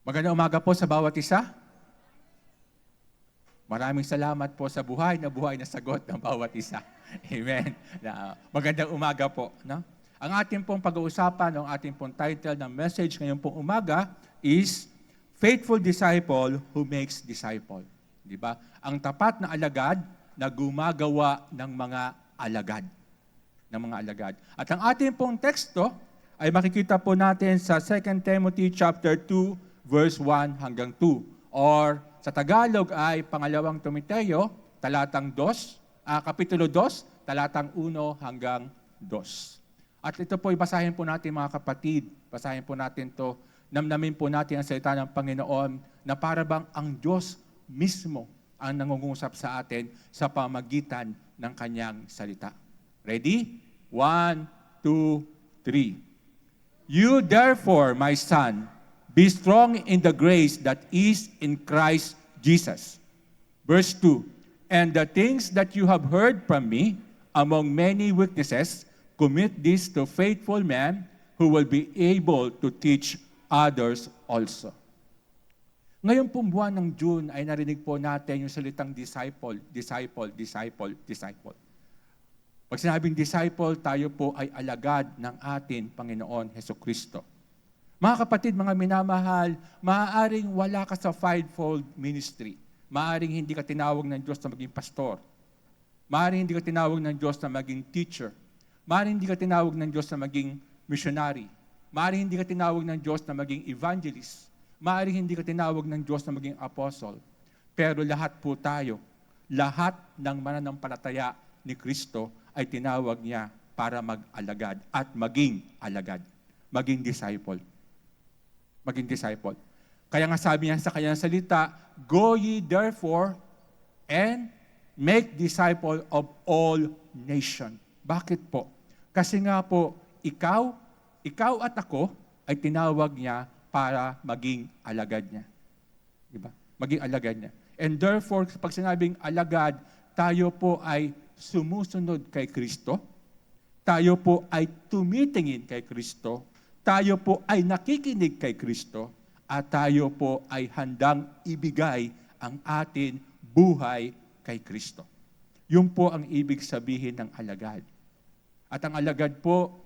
Magandang umaga po sa bawat isa. Maraming salamat po sa buhay na sagot ng bawat isa. Amen. Magandang umaga po. No? Ang ating pong pag-uusapan, ang ating pong title ng message ngayong pong umaga is Faithful Disciple Who Makes Disciple. Di ba? Ang tapat na alagad na gumagawa ng mga alagad. At ang ating pong teksto ay makikita po natin sa 2 Timothy chapter 2 verse 1 hanggang 2. Or sa Tagalog ay pangalawang Timoteo, talatang 2, kapitulo 2, talatang 1 hanggang 2. At ito po ibasahin po natin mga kapatid, basahin po natin to, namnamin po natin ang salita ng Panginoon na para bang ang Diyos mismo ang nangungusap sa atin sa pamagitan ng kanyang salita. Ready? 1, 2, 3. You therefore, my son, be strong in the grace that is in Christ Jesus. Verse 2, and the things that you have heard from me among many witnesses, commit this to faithful men who will be able to teach others also. Ngayon pong buwan ng June ay narinig po natin yung salitang disciple. Pag sinabing disciple, tayo po ay alagad ng atin Panginoon Hesukristo. Mga kapatid, mga minamahal, maaaring wala ka sa fivefold ministry. Maaaring hindi ka tinawag ng Diyos na maging pastor. Maaaring hindi ka tinawag ng Diyos na maging teacher. Maaaring hindi ka tinawag ng Diyos na maging missionary. Maaaring hindi ka tinawag ng Diyos na maging evangelist. Maaaring hindi ka tinawag ng Diyos na maging apostle. Pero lahat po tayo, lahat ng mananampalataya ni Kristo ay tinawag niya para mag-alagad at maging alagad, maging disciple. Maging disciple. Kaya nga sabi niya sa kanyang salita, go ye therefore and make disciple of all nation. Bakit po? Kasi nga po, ikaw at ako ay tinawag niya para maging alagad niya. Diba? Maging alagad niya. And therefore, pag sinabing alagad, tayo po ay sumusunod kay Kristo. Tayo po ay tumitingin kay Kristo. Tayo po ay nakikinig kay Kristo. At tayo po ay handang ibigay ang atin buhay kay Kristo. Yun po ang ibig sabihin ng alagad. At ang alagad po,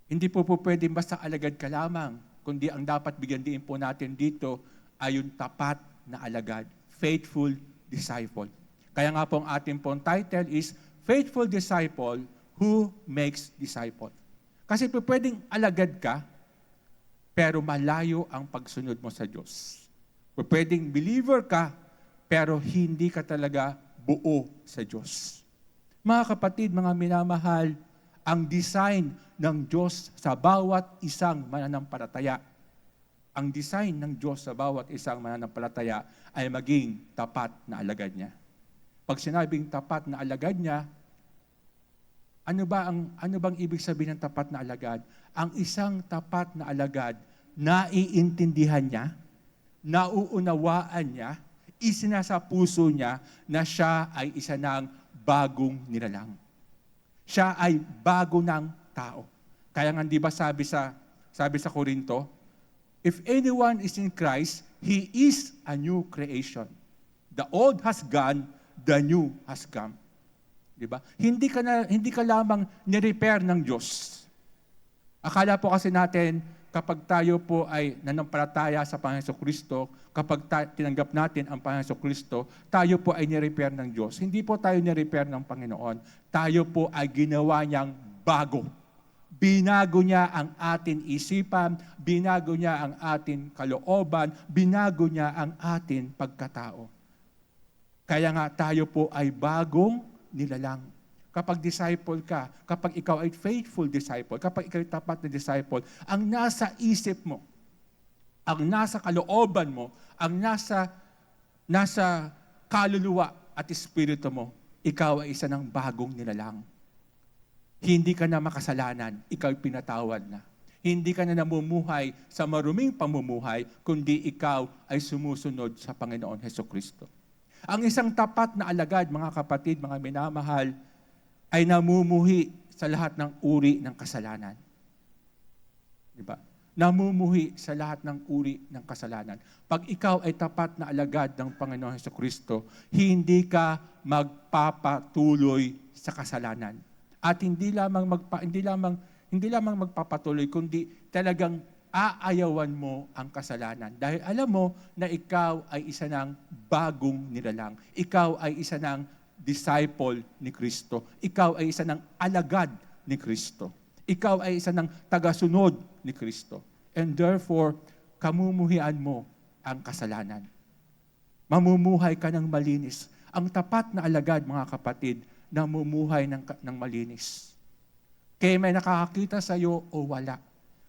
hindi po pwedeng basta alagad ka lamang, kundi ang dapat bigyan din po natin dito ay yung tapat na alagad, faithful disciple. Kaya nga po ang ating pong title is Faithful Disciple Who Makes Disciple. Kasi po pwedeng alagad ka, pero malayo ang pagsunod mo sa Diyos. Pwedeng believer ka, pero hindi ka talaga buo sa Diyos. Mga kapatid, mga minamahal, ang design ng Diyos sa bawat isang mananampalataya, ang design ng Diyos sa bawat isang mananampalataya ay maging tapat na alagad niya. Pag sinabing tapat na alagad niya, ano bang ibig sabihin ng tapat na alagad? Ang isang tapat na alagad, naiintindihan niya, nauunawaan niya, isinasa puso niya na siya ay isa ng bagong nilalang. Siya ay bago ng tao. Kaya nga di ba sabi sa Korinto, if anyone is in Christ, he is a new creation. The old has gone, the new has come. Di ba? Hindi ka lamang ni-repair ng Diyos. Akala po kasi natin, kapag tayo po ay nanampalataya sa Panginoon Kristo, kapag tinanggap natin ang Panginoon Kristo, tayo po ay ni-repair ng Diyos. Hindi po tayo ni-repair ng Panginoon. Tayo po ay ginawa niyang bago. Binago niya ang ating isipan, binago niya ang ating kalooban, binago niya ang ating pagkatao. Kaya nga tayo po ay bagong nilalang. Kapag disciple ka, kapag ikaw ay faithful disciple, kapag ikaw ay tapat na disciple, ang nasa isip mo, ang nasa kalooban mo, ang nasa kaluluwa at espiritu mo, ikaw ay isa ng bagong nilalang. Hindi ka na makasalanan, ikaw ay pinatawad na. Hindi ka na namumuhay sa maruming pamumuhay, kundi ikaw ay sumusunod sa Panginoon Hesukristo. Ang isang tapat na alagad, mga kapatid, mga minamahal, ay namumuhi sa lahat ng uri ng kasalanan. Diba? namumuhi sa lahat ng uri ng kasalanan. Pag ikaw ay tapat na alagad ng Panginoon Hesukristo, hindi ka magpapatuloy sa kasalanan. At hindi lamang magpapatuloy, kundi talagang aayawan mo ang kasalanan. Dahil alam mo na ikaw ay isa ng bagong nilalang. Ikaw ay isa ng disciple ni Kristo. Ikaw ay isa ng alagad ni Kristo. Ikaw ay isa ng tagasunod ni Kristo. And therefore, kamumuhian mo ang kasalanan. Mamumuhay ka ng malinis. Ang tapat na alagad, mga kapatid, namumuhay ng malinis. Kaya may nakakakita sa iyo o wala.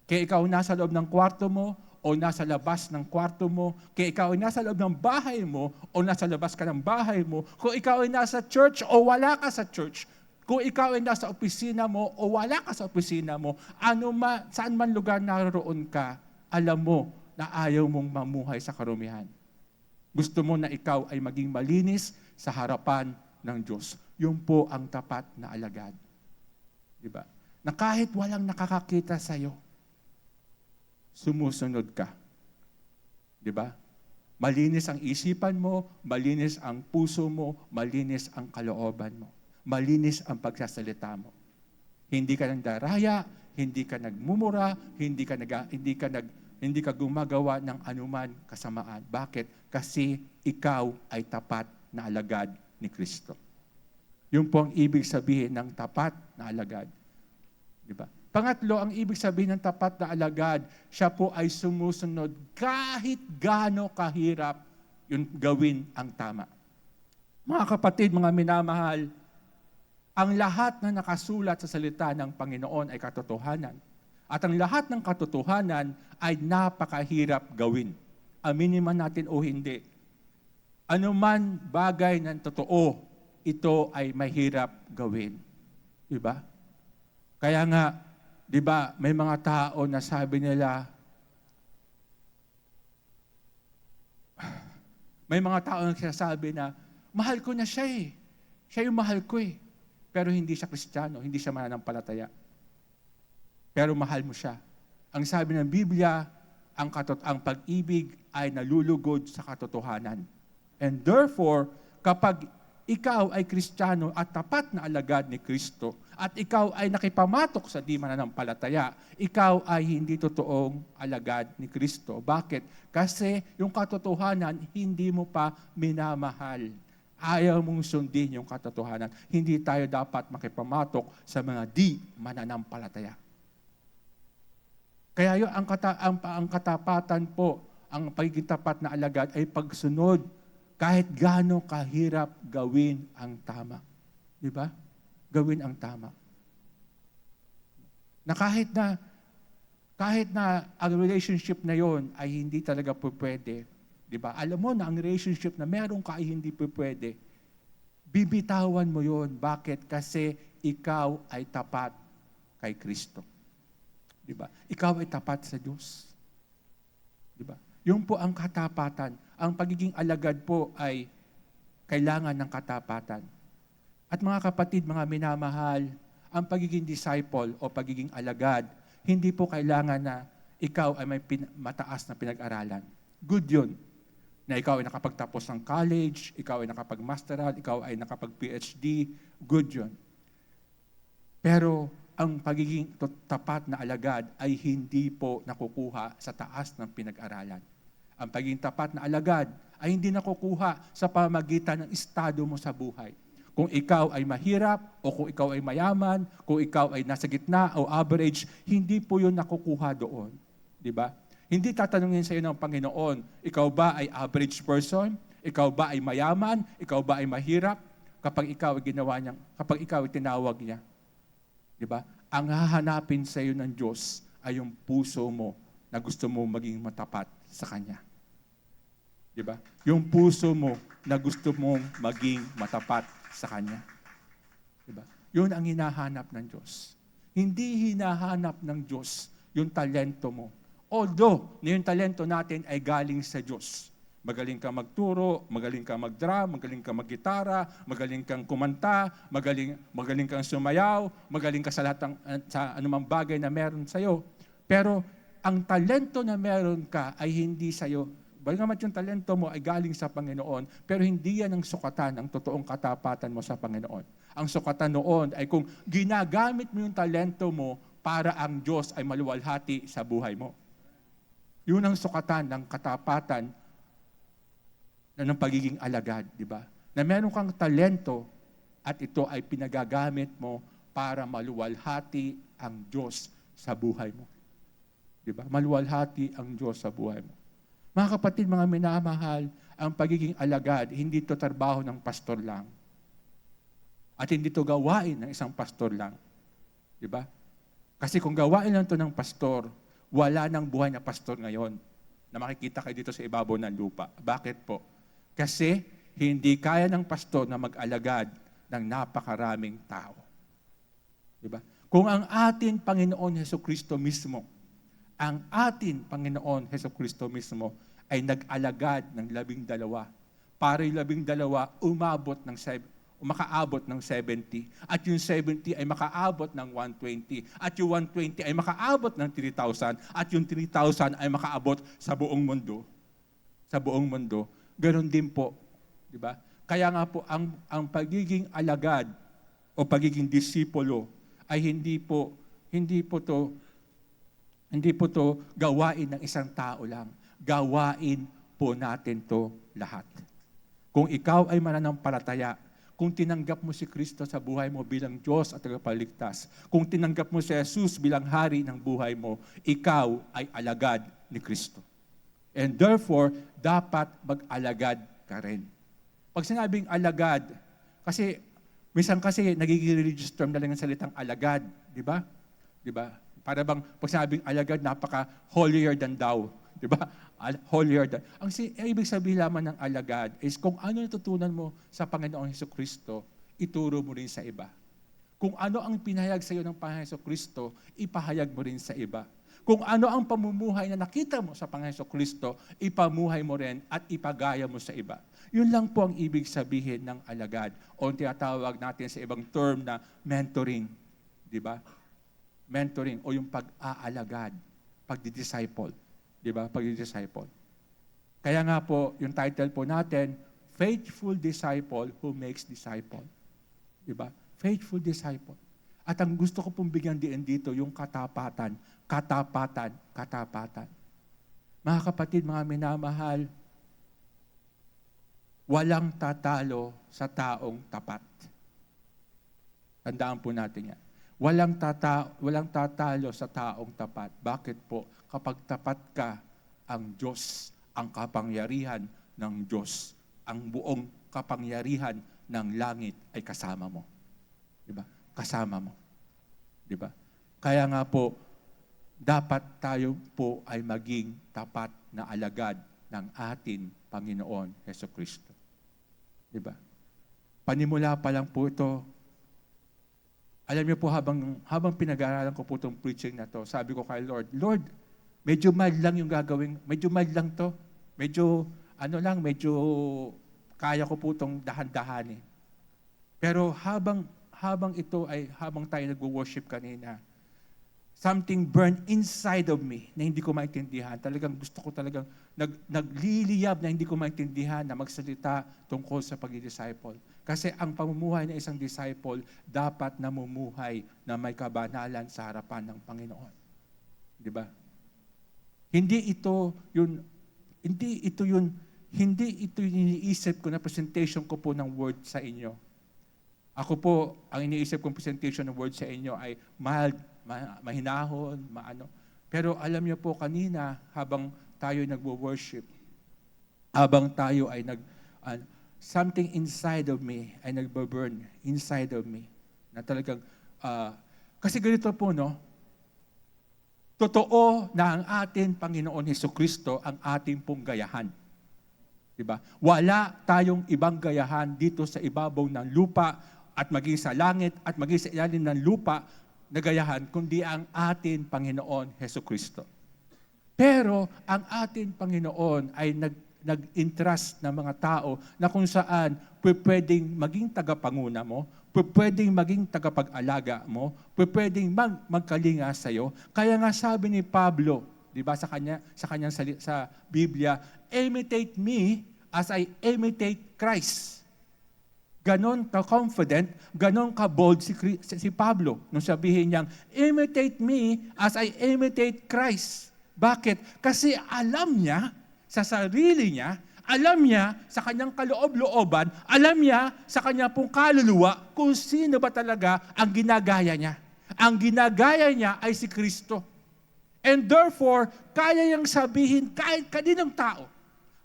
Kaya ikaw nasa loob ng kwarto mo o nasa labas ng kwarto mo. Kaya ikaw ay nasa loob ng bahay mo o nasa labas ka ng bahay mo. Kung ikaw ay nasa church o wala ka sa church. Kung ikaw ay nasa opisina mo o wala ka sa opisina mo, saan man lugar naroon ka, alam mo na ayaw mong mamuhay sa karumihan. Gusto mo na ikaw ay maging malinis sa harapan ng Diyos. Yun po ang tapat na alagad. Diba? Na kahit walang nakakakita sa iyo, sumusunod ka. Diba? Malinis ang isipan mo, malinis ang puso mo, malinis ang kalooban mo. Malinis ang pagsasalita mo. Hindi ka nagdaraya, hindi ka nagmumura, hindi ka gumagawa ng anuman kasamaan. Bakit? Kasi ikaw ay tapat na alagad ni Kristo. Yun po ang ibig sabihin ng tapat na alagad. Diba? Pangatlo, ang ibig sabihin ng tapat na alagad, siya po ay sumusunod kahit gaano kahirap yung gawin ang tama. Mga kapatid, mga minamahal, ang lahat na nakasulat sa salita ng Panginoon ay katotohanan. At ang lahat ng katotohanan ay napakahirap gawin. Aminin man natin o hindi. Anuman bagay ng totoo, ito ay mahirap gawin. Diba? Kaya nga, diba, may mga tao na sabi nila, may mga tao na sinasabi na, mahal ko na siya eh. Siya yung mahal ko eh. Pero hindi siya Kristiyano, hindi siya mananampalataya. Pero mahal mo siya. Ang sabi ng Biblia, ang pag-ibig ay nalulugod sa katotohanan. And therefore, kapag ikaw ay Kristiyano at tapat na alagad ni Kristo, at ikaw ay nakipamatok sa di mananampalataya, ikaw ay hindi totoong alagad ni Kristo. Bakit? Kasi yung katotohanan, hindi mo pa minamahal. Ayaw mong sundin yung katotohanan. Hindi tayo dapat makipamatok sa mga di mananampalataya. Kaya yun, ang katapatan po, ang pagiging tapat na alagad ay pagsunod kahit gaano kahirap gawin ang tama. Di ba? Gawin ang tama. Na kahit na ang relationship na yon ay hindi talaga po pwede, di ba? Alam mo na ang relationship na meron ka ay hindi po pwede, bibitawan mo yon. Bakit? Kasi ikaw ay tapat kay Kristo. Di ba? Ikaw ay tapat sa Diyos. Di ba? Yun po ang katapatan. Ang pagiging alagad po ay kailangan ng katapatan. At mga kapatid, mga minamahal, ang pagiging disciple o pagiging alagad, hindi po kailangan na ikaw ay may mataas na pinag-aralan. Good yun. Na ikaw ay nakapagtapos ng college, ikaw ay nakapag-masteral, ikaw ay nakapag-PhD, good yun. Pero ang pagiging tapat na alagad ay hindi po nakukuha sa taas ng pinag-aralan. Ang pagiging tapat na alagad ay hindi nakukuha sa pamagitan ng estado mo sa buhay. Kung ikaw ay mahirap o kung ikaw ay mayaman, kung ikaw ay nasa gitna o average, hindi po yun nakukuha doon. Di ba? Hindi tatanungin sa iyo ng Panginoon, ikaw ba ay average person? Ikaw ba ay mayaman? Ikaw ba ay mahirap? Kapag ikaw ay tinawag niya. Di ba? Ang hahanapin sa iyo ng Diyos ay yung puso mo na gusto mo maging matapat sa Kanya. Di ba? Yung puso mo na gusto mong maging matapat sa Kanya. Di ba? Yun ang hinahanap ng Diyos. Hindi hinahanap ng Diyos yung talento mo. Although, yung talento natin ay galing sa Diyos. Magaling kang magturo, magaling kang mag-drum, magaling kang mag-gitara, magaling kang kumanta, magaling kang sumayaw, magaling ka sa lahat sa anumang bagay na meron sa iyo. Pero ang talento na meron ka ay hindi sa'yo. Bagamat yung talento mo ay galing sa Panginoon, pero hindi yan ang sukatan ng totoong katapatan mo sa Panginoon. Ang sukatan noon ay kung ginagamit mo yung talento mo para ang Diyos ay maluwalhati sa buhay mo. Yun ang sukatan ng katapatan na ng pagiging alagad, di ba? Na meron kang talento at ito ay pinagagamit mo para maluwalhati ang Diyos sa buhay mo. Di ba? Maluwalhati ang Diyos sa buhay mo. Mga kapatid, mga minamahal, ang pagiging alagad, hindi ito trabaho ng pastor lang. At hindi ito gawain ng isang pastor lang. Di ba? Kasi kung gawain lang ito ng pastor, wala nang buhay na pastor ngayon na makikita kayo dito sa ibabaw ng lupa. Bakit po? Kasi hindi kaya ng pastor na mag-alagad ng napakaraming tao. Di ba? Kung ang ating Panginoon Hesukristo mismo, ang ating Panginoon Hesukristo mismo ay nag-alagad ng 12 para yung 12 makaabot ng 70 at yung 70 ay makaabot ng 120 at yung 120 ay makaabot ng 3,000 at yung 3,000 ay makaabot sa buong mundo. Sa buong mundo. Ganon din po. Di ba? Kaya nga po, ang pagiging alagad o pagiging disipulo ay hindi po to gawain ng isang tao lang. Gawain po natin to lahat. Kung ikaw ay mananampalataya, kung tinanggap mo si Kristo sa buhay mo bilang Diyos at tagapagligtas, kung tinanggap mo si Jesus bilang hari ng buhay mo, ikaw ay alagad ni Kristo. And therefore, dapat mag-alagad ka rin. Pag sinabing alagad, kasi minsan kasi nagiging religious term na lang ang salitang alagad, di ba? Di ba? Para bang pag sinabing alagad, napaka holier than thou, di ba? Holier than. Ang ibig sabihin lamang ng alagad is kung ano natutunan mo sa Panginoong Hesukristo, ituro mo rin sa iba. Kung ano ang pinahayag sa iyo ng Panginoong Hesukristo, ipahayag mo rin sa iba. Kung ano ang pamumuhay na nakita mo sa Panginoong Hesukristo, ipamuhay mo rin at ipagaya mo sa iba. Yun lang po ang ibig sabihin ng alagad o tinatawag natin sa ibang term na mentoring. Di ba? Mentoring o yung pag-aalagad, pagdi-disciple. Di ba? Pagdi-disciple. Kaya nga po, yung title po natin, Faithful Disciple Who Makes Disciple. Di ba? Faithful Disciple. At ang gusto ko pong bigyan din dito, yung katapatan. Katapatan. Katapatan. Mga kapatid, mga minamahal, walang tatalo sa taong tapat. Tandaan po natin yan. Walang tatalo sa taong tapat. Bakit po? Kapag tapat ka, ang Diyos, ang kapangyarihan ng Diyos, ang buong kapangyarihan ng langit ay kasama mo. Diba? Kasama mo. Diba? Kaya nga po, dapat tayo po ay maging tapat na alagad ng ating Panginoon Hesukristo. Diba? Panimula pa lang po ito. Alam niyo po, habang pinag-aaralan ko po itong preaching na to, sabi ko kay Lord, Lord, medyo mild lang yung gagawin, medyo mild lang to. Medyo kaya ko po itong dahan-dahan eh. Pero habang tayo nag-worship kanina, something burned inside of me na hindi ko maintindihan. Talagang gusto ko talagang nagliliyab na hindi ko maintindihan na magsalita tungkol sa pag-disciple. Kasi ang pamumuhay ng isang disciple dapat namumuhay na may kabanalan sa harapan ng Panginoon. Di ba? Hindi ito yung iniisip ko na presentation ko po ng word sa inyo. Ako po, ang iniisip kong presentation ng word sa inyo ay mild, mahinahon, maano. Pero alam niyo po kanina, habang tayo nagwo-worship, habang tayo ay something inside of me ay nagbo-burn inside of me. Na talagang, kasi ganito po, no? Totoo na ang ating Panginoon Hesukristo ang ating pong gayahan. Diba? Wala tayong ibang gayahan dito sa ibabaw ng lupa at maging sa langit at maging sa ilalim ng lupa na gayahan, kundi ang ating Panginoon Hesukristo. Pero ang ating Panginoon ay nag-entrust ng mga tao na kung saan pwedeng maging tagapanguna mo, pwedeng maging tagapag-alaga mo, pwedeng magkalinga sa iyo. Kaya nga sabi ni Pablo, di ba sa Biblia, imitate me as I imitate Christ. Ganon ka-confident, ganon ka-bold si Pablo nung sabihin niyang, imitate me as I imitate Christ. Bakit? Kasi alam niya sa sarili niya, alam niya sa kanyang kaloob-looban, alam niya sa kanyang pong kaluluwa kung sino ba talaga ang ginagaya niya. Ang ginagaya niya ay si Kristo. And therefore, kaya niyang sabihin kahit kaninong tao,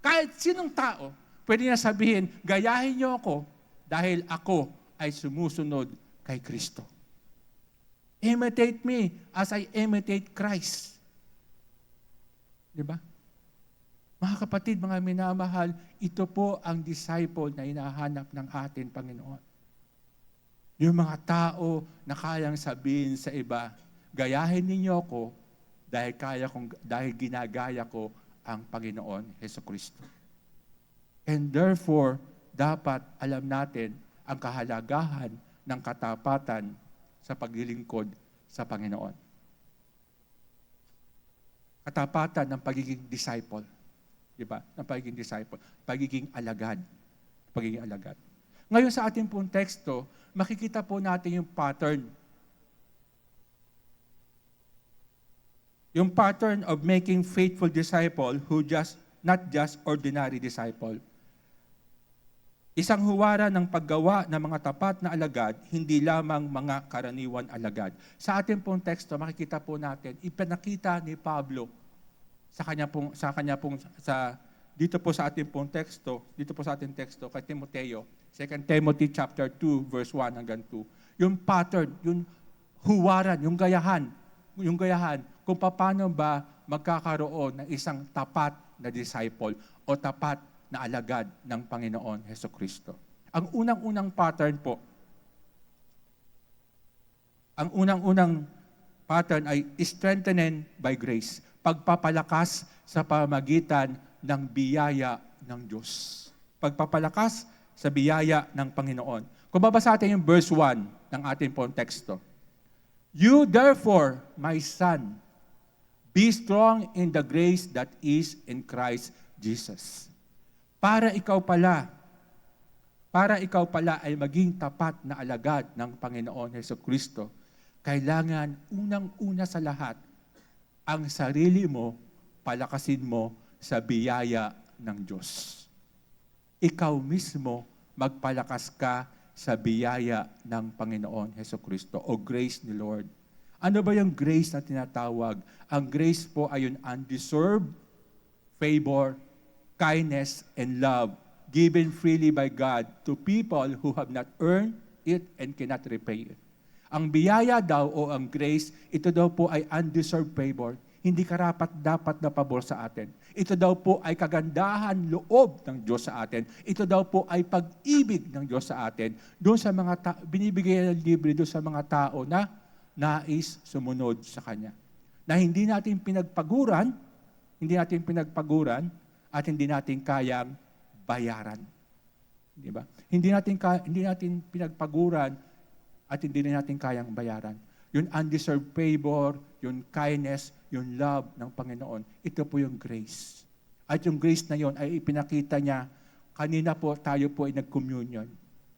kahit sinong tao, pwede niya sabihin, gayahin niyo ako dahil ako ay sumusunod kay Kristo. Imitate me as I imitate Christ. Diba? Mga kapatid, mga minamahal, ito po ang disciple na hinahanap ng ating Panginoon. Yung mga tao na kayang sabihin sa iba, gayahin ninyo ako dahil ginagaya ko ang Panginoon Hesukristo. And therefore, dapat alam natin ang kahalagahan ng katapatan sa paglilingkod sa Panginoon. Katapatan ng pagiging disciple. Diba? Ng pagiging disciple. Pagiging alagad. Pagiging alagad. Ngayon sa ating pong teksto, makikita po natin yung pattern. Yung pattern of making faithful disciple who not just ordinary disciple. Isang huwara ng paggawa ng mga tapat na alagad, hindi lamang mga karaniwan alagad. Sa ating pong teksto, makikita po natin, ipinakita ni Pablo dito po sa ating teksto, kay Timoteo, 2 Timothy chapter 2, verse 1 hanggang 2. Yung pattern, yung huwaran, yung gayahan, kung paano ba magkakaroon ng isang tapat na disciple o tapat na alagad ng Panginoon Hesukristo. Ang unang-unang pattern po, ay strengthening by grace. Pagpapalakas sa pamagitan ng biyaya ng Diyos. Pagpapalakas sa biyaya ng Panginoon. Kung babasa natin yung verse 1 ng ating pong teksto. You therefore, my son, be strong in the grace that is in Christ Jesus. Para ikaw pala ay maging tapat na alagad ng Panginoon Hesukristo, kailangan unang-una sa lahat, ang sarili mo, palakasin mo sa biyaya ng Diyos. Ikaw mismo, magpalakas ka sa biyaya ng Panginoon Hesukristo o grace ni Lord. Ano ba yung grace na tinatawag? Ang grace po ay yung undeserved favor, kindness, and love given freely by God to people who have not earned it and cannot repay it. Ang biyaya daw o ang grace, ito daw po ay undeserved favor, hindi karapat-dapat na pabor sa atin. Ito daw po ay kagandahan loob ng Diyos sa atin. Ito daw po ay pag-ibig ng Diyos sa atin. Doon sa mga binibigay ng libre doon sa mga tao na nais sumunod sa Kanya. Na hindi natin pinagpaguran at hindi natin kayang bayaran. Di ba? Hindi natin pinagpaguran at hindi natin kayang bayaran. Yung undeserved favor, yung kindness, yung love ng Panginoon, ito po yung grace. At yung grace na yon ay ipinakita niya, kanina po tayo po ay nag-communion.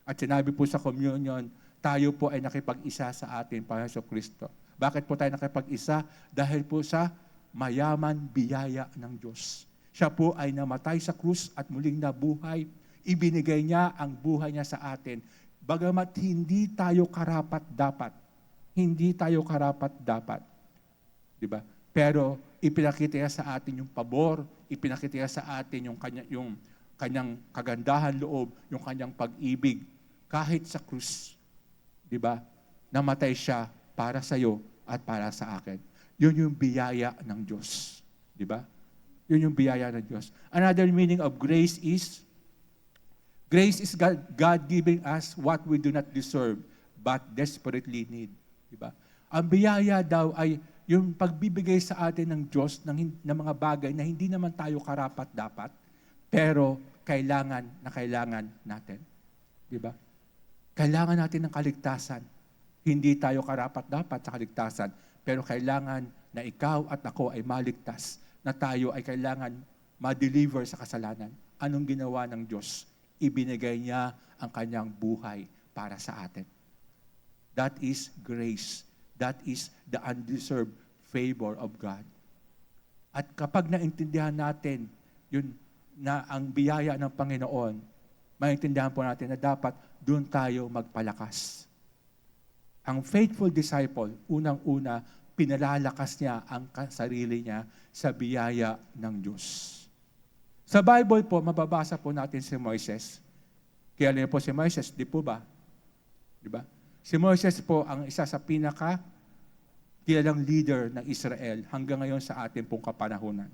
At sinabi po sa communion, tayo po ay nakipag-isa sa atin, Panginoon Jesucristo. Bakit po tayo nakipag-isa? Dahil po sa mayaman biyaya ng Diyos. Siya po ay namatay sa krus at muling nabuhay. Ibinigay niya ang buhay niya sa atin. Bagamat hindi tayo karapat-dapat. Diba? Pero ipinakita niya sa atin yung pabor, ipinakita niya sa atin yung kanyang kagandahan loob, yung kanyang pag-ibig. Kahit sa krus, diba? Namatay siya para sa iyo at para sa akin. Yun yung biyaya ng Diyos. Diba? Yun yung biyaya ng Diyos. Another meaning of grace is God giving us what we do not deserve but desperately need. Diba? Ang biyaya daw ay yung pagbibigay sa atin ng Diyos ng mga bagay na hindi naman tayo karapat-dapat, pero kailangan natin. Diba? Kailangan natin ng kaligtasan. Hindi tayo karapat-dapat sa kaligtasan, pero kailangan na ikaw at ako ay maligtas, na tayo ay kailangan ma-deliver sa kasalanan. Anong ginawa ng Diyos? Ibinigay niya ang kanyang buhay para sa atin. That is grace. That is the undeserved favor of God. At kapag naintindihan natin yun na ang biyaya ng Panginoon, maintindihan po natin na dapat doon tayo magpalakas. Ang faithful disciple, unang-una, pinalalakas niya ang sarili niya sa biyaya ng Diyos. Sa Bible po, mababasa po natin si Moises. Kaya niyo po si Moises, di po ba? Di ba? Si Moises po ang isa sa kilalang leader ng Israel hanggang ngayon sa ating pong kapanahunan.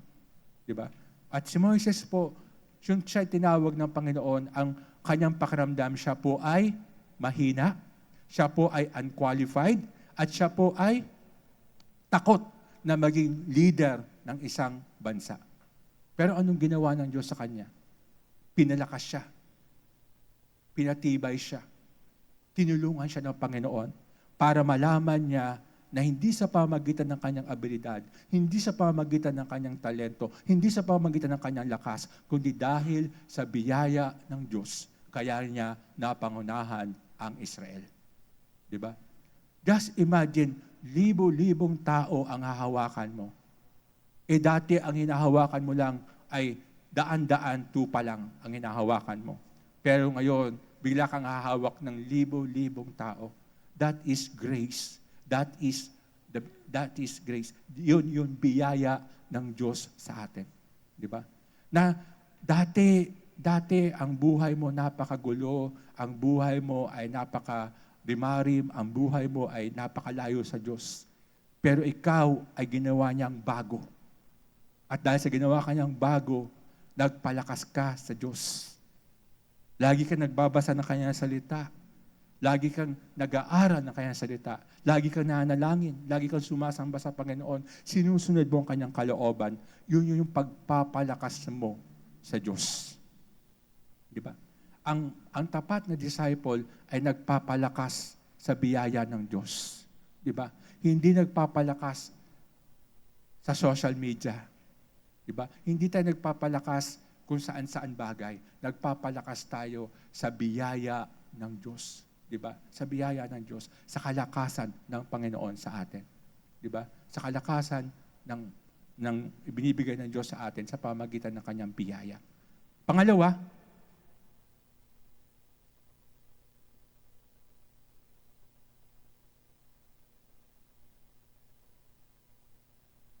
Di ba? At si Moises po, yung siya tinawag ng Panginoon, ang kanyang pakiramdam, siya po ay mahina, siya po ay unqualified, at siya po ay takot na maging leader ng isang bansa. Pero anong ginawa ng Diyos sa kanya? Pinalakas siya. Pinatibay siya. Tinulungan siya ng Panginoon para malaman niya na hindi sa pamagitan ng kanyang abilidad, hindi sa pamagitan ng kanyang talento, hindi sa pamagitan ng kanyang lakas, kundi dahil sa biyaya ng Diyos, kaya niya napangunahan ang Israel. Di ba? Just imagine, libo-libong tao ang hahawakan mo. Dati ang hinahawakan mo lang ay daan-daan, tupa lang ang hinahawakan mo. Pero ngayon, bigla kang hahawak ng libo-libong tao. That is grace. That is grace. Yun biyaya ng Diyos sa atin. Di ba? Na dati ang buhay mo napakagulo, ang buhay mo ay napaka-rimarim, ang buhay mo ay napakalayo sa Diyos. Pero ikaw ay ginawa niyang bago. At dahil sa ginawa kanyang bago, nagpalakas ka sa Diyos. Lagi kang nagbabasa ng kanyang salita. Lagi kang nag-aaral ng kanyang salita. Lagi kang nanalangin. Lagi kang sumasamba sa Panginoon. Sinusunod mo ang kanyang kalooban. Yun yung pagpapalakas mo sa Diyos. Di ba? Ang tapat na disciple ay nagpapalakas sa biyaya ng Diyos. Di ba? Hindi nagpapalakas sa social media. Diba? Hindi tayo nagpapalakas kung saan-saan bagay. Nagpapalakas tayo sa biyaya ng Diyos. Diba? Sa biyaya ng Diyos. Sa kalakasan ng Panginoon sa atin. Diba? Sa kalakasan ng ibinibigay ng Diyos sa atin sa pamagitan ng kanyang biyaya. Pangalawa,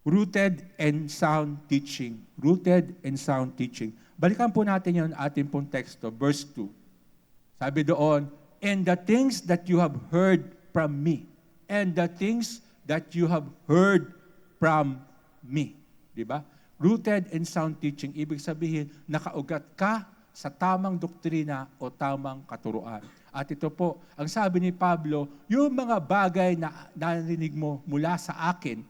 rooted and sound teaching. Rooted and sound teaching. Balikan po natin yung ating pong teksto, verse 2. Sabi doon, and the things that you have heard from me. And the things that you have heard from me. Diba? Rooted and sound teaching. Ibig sabihin, nakaugat ka sa tamang doktrina o tamang katuruan. At ito po, ang sabi ni Pablo, yung mga bagay na narinig mo mula sa akin,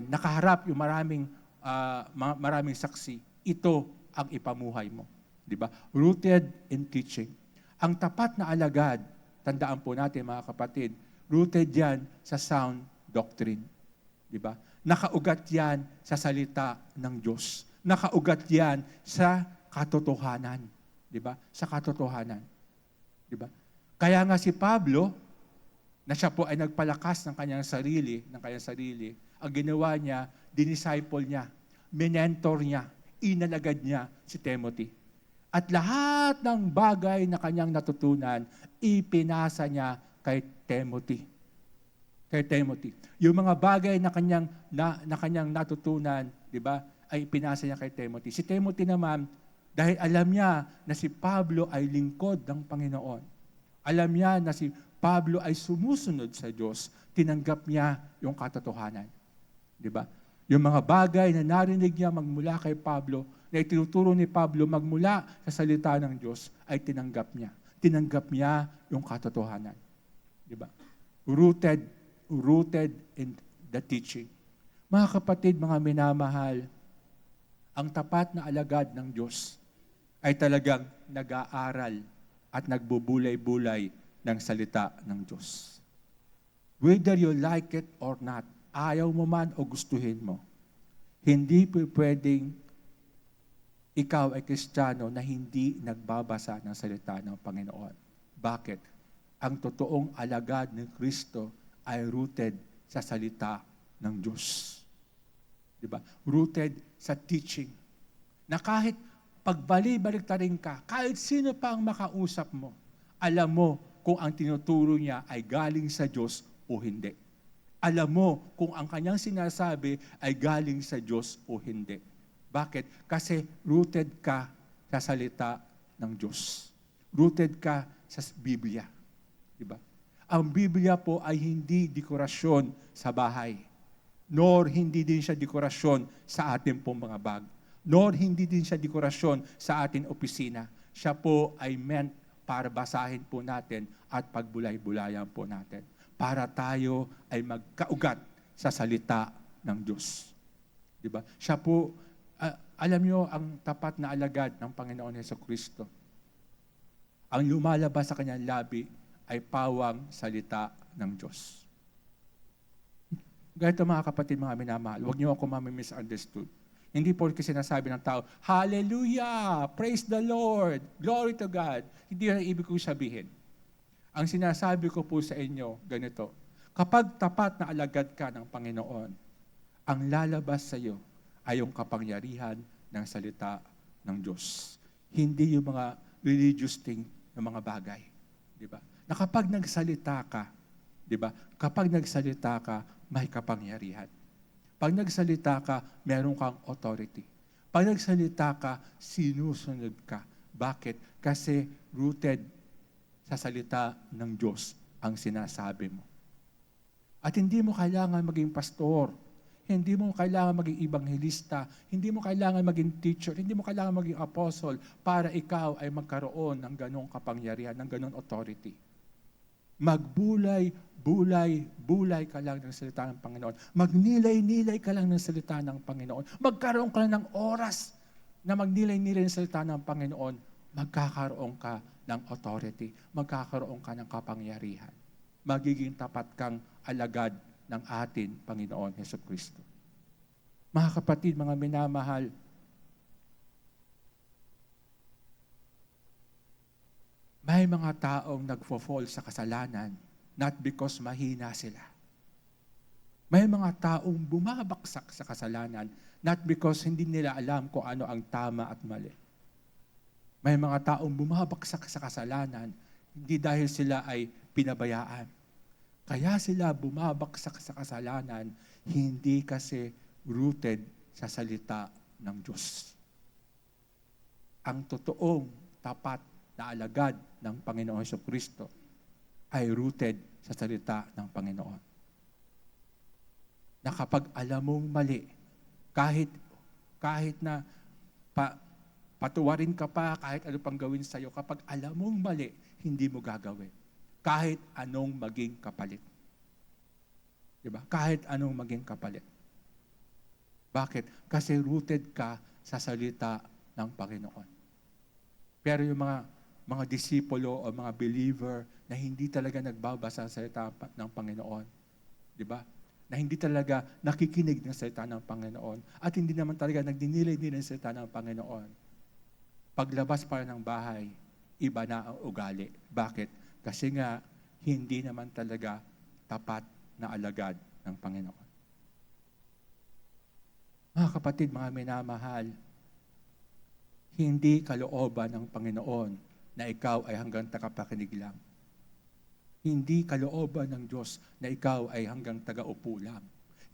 nakaharap yung maraming saksi, ito ang ipamuhay mo. Di ba? Rooted in teaching. Ang tapat na alagad, tandaan po natin mga kapatid, rooted yan sa sound doctrine. Di ba? Nakaugat yan sa salita ng Diyos. Nakaugat yan sa katotohanan. Di ba? Sa katotohanan. Di ba? Kaya nga si Pablo, na siya po ay nagpalakas ng kanyang sarili, ang ginawa niya, dinisciple niya, mentor niya, inalagad niya si Timothy. At lahat ng bagay na kanyang natutunan, ipinasa niya kay Timothy. Kay Timothy. Yung mga bagay na kanyang natutunan, di ba, ay ipinasa niya kay Timothy. Si Timothy naman, dahil alam niya na si Pablo ay lingkod ng Panginoon. Alam niya na si Pablo ay sumusunod sa Diyos, tinanggap niya yung katotohanan. Di ba? Yung mga bagay na narinig niya magmula kay Pablo, na itinuturo ni Pablo magmula sa salita ng Diyos, ay tinanggap niya. Tinanggap niya yung katotohanan. Di ba? Rooted in the teaching. Mga kapatid, mga minamahal, ang tapat na alagad ng Diyos ay talagang nag-aaral at nagbubulay-bulay ng salita ng Diyos. Whether you like it or not, ayaw mo man o gustuhin mo, hindi po pwedeng ikaw ay Kristiyano na hindi nagbabasa ng salita ng Panginoon. Bakit? Ang totoong alagad ng Kristo ay rooted sa salita ng Diyos. Diba? Rooted sa teaching. Na kahit pagbali-baliktarin ka, kahit sino pa ang makausap mo, alam mo kung ang tinuturo niya ay galing sa Diyos o hindi. Alam mo kung ang kanyang sinasabi ay galing sa Diyos o hindi. Bakit? Kasi rooted ka sa salita ng Diyos. Rooted ka sa Biblia. Diba? Ang Biblia po ay hindi dekorasyon sa bahay. Nor hindi din siya dekorasyon sa ating pong mga bag. Nor hindi din siya dekorasyon sa ating opisina. Siya po ay meant para basahin po natin at pagbulay-bulayan po natin. Para tayo ay magkaugat sa salita ng Diyos. Diba? Siya po, alam niyo, ang tapat na alagad ng Panginoon Hesukristo. Ang lumalabas sa kanyang labi ay pawang salita ng Diyos. Ganito mga kapatid, mga minamahal, huwag niyo ako mami-misunderstood. Hindi po kasi sinasabi ng tao, Hallelujah! Praise the Lord! Glory to God! Hindi yan ibig kong sabihin. Ang sinasabi ko po sa inyo, ganito, kapag tapat na alagad ka ng Panginoon, ang lalabas sa iyo ay yung kapangyarihan ng salita ng Diyos. Hindi yung mga religious thing ng mga bagay. Diba? Na kapag nagsalita ka, diba? Kapag nagsalita ka, may kapangyarihan. Pag nagsalita ka, meron kang authority. Pag nagsalita ka, sinusunod ka. Bakit? Kasi rooted sa salita ng Diyos ang sinasabi mo. At hindi mo kailangan maging pastor, hindi mo kailangan maging ebanghelista, hindi mo kailangan maging teacher, hindi mo kailangan maging apostle para ikaw ay magkaroon ng ganong kapangyarihan, ng ganong authority. Magbulay ka lang ng salita ng Panginoon. Magnilay-nilay ka lang ng salita ng Panginoon. Magkaroon ka lang ng oras na magnilay-nilay ng salita ng Panginoon. Magkakaroon ka ng authority. Magkakaroon ka ng kapangyarihan. Magiging tapat kang alagad ng atin, Panginoon Hesukristo. Mga kapatid, mga minamahal, may mga taong nagfo-fall sa kasalanan not because mahina sila. May mga taong bumabaksak sa kasalanan not because hindi nila alam kung ano ang tama at mali. May mga taong bumabaksak sa kasalanan hindi dahil sila ay pinabayaan. Kaya sila bumabaksak sa kasalanan hindi kasi rooted sa salita ng Diyos. Ang totoong tapat na alagad ng Panginoon Jesucristo ay rooted sa salita ng Panginoon. Na kapag alam mong mali, kahit na patuwarin ka pa, kahit ano pang gawin sa'yo, kapag alam mong mali, hindi mo gagawin. Kahit anong maging kapalit. Diba? Kahit anong maging kapalit. Bakit? Kasi rooted ka sa salita ng Panginoon. Pero yung mga disipulo o mga believer na hindi talaga nagbabasa sa salita ng Panginoon, di ba? Na hindi talaga nakikinig ng salita ng Panginoon at hindi naman talaga nagdinilay-nilay ng salita ng Panginoon. Paglabas para ng bahay, iba na ang ugali. Bakit? Kasi nga, hindi naman talaga tapat na alagad ng Panginoon. Mga kapatid, mga minamahal, hindi kalooban ng Panginoon na ikaw ay hanggang tagapakinig lang. Hindi kalooban ng Diyos na ikaw ay hanggang taga-upo lang.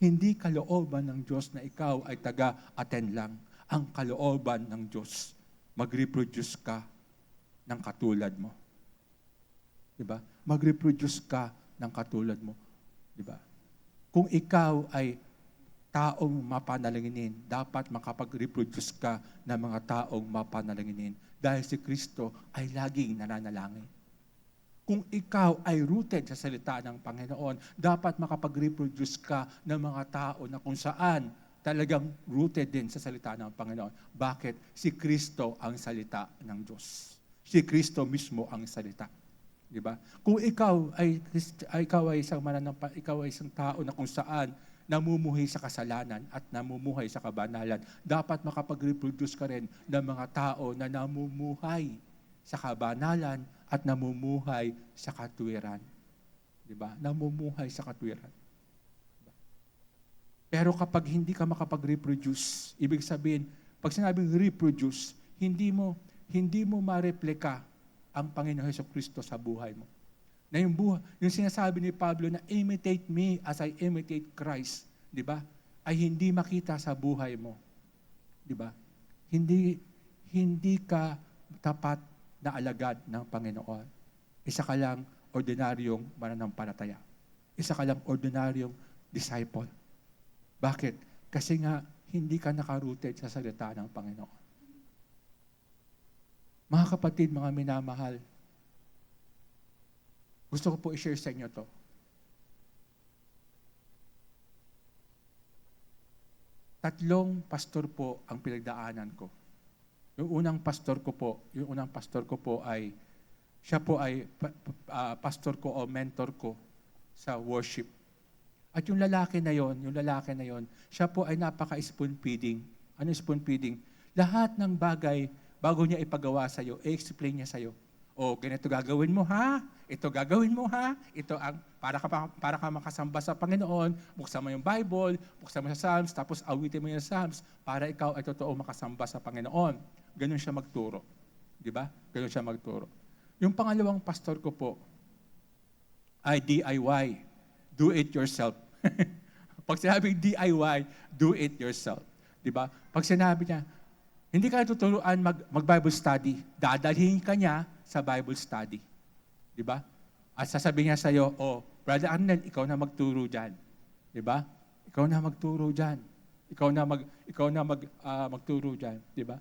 Hindi kalooban ng Diyos na ikaw ay taga-attend lang. Ang kalooban ng Diyos, mag-reproduce ka ng katulad mo. Diba? Mag-reproduce ka ng katulad mo. Diba? Kung ikaw ay taong mapanalanginin, dapat makapag-reproduce ka ng mga taong mapanalanginin dahil si Kristo ay laging nananalangin. Kung ikaw ay rooted sa salita ng Panginoon, dapat makapag-reproduce ka ng mga tao na kung saan talagang rooted din sa salita ng Panginoon. Bakit? Si Kristo ang salita ng Diyos. Si Kristo mismo ang salita. Di ba? Kung ikaw ay isang tao na kung saan namumuhay sa kasalanan at namumuhay sa kabanalan, dapat makapag-reproduce ka rin ng mga tao na namumuhay sa kabanalan at namumuhay sa katwiran. Di ba? Namumuhay sa katwiran. Diba? Pero kapag hindi ka makapag-reproduce, ibig sabihin, pag sinabing reproduce, hindi mo ma-replika ang Panginoon Jesucristo sa buhay mo. Na yung sinasabi ni Pablo na imitate me as I imitate Christ, di ba? Ay hindi makita sa buhay mo. Di ba? Hindi ka tapat na alagad ng Panginoon. Isa ka lang ordinaryong mananampalataya. Isa ka lang ordinaryong disciple. Bakit? Kasi nga hindi ka nakarooted sa salita ng Panginoon. Mga kapatid, mga minamahal, gusto ko po i-share sa inyo to. Tatlong pastor po ang pinagdaanan ko. Yung unang pastor ko po ay, siya po ay pastor ko o mentor ko sa worship. At yung lalaki na yon, siya po ay napaka-spoon feeding. Ano spoon feeding? Lahat ng bagay, bago niya ipagawa sa'yo, i-explain niya sa'yo. O, ganito gagawin mo ha? Ito gagawin mo ha? Ito ang, para ka makasamba sa Panginoon, buksan mo yung Bible, buksan mo sa Psalms, tapos awitin mo yung Psalms, para ikaw ay totoo makasamba sa Panginoon. Ganun siya magturo. Di ba? Ganun siya magturo. Yung pangalawang pastor ko po, ay DIY. Do it yourself. Pag sinabing DIY, do it yourself. Di ba? Pag sinabi niya, hindi ka tuturuan mag-Bible study. Dadalhin ka niya sa Bible study. Di ba? At sasabihin niya sa'yo, Brother Arnel, ikaw na magturo dyan. Di ba? Ikaw na magturo dyan. Ikaw na magturo dyan. Di ba?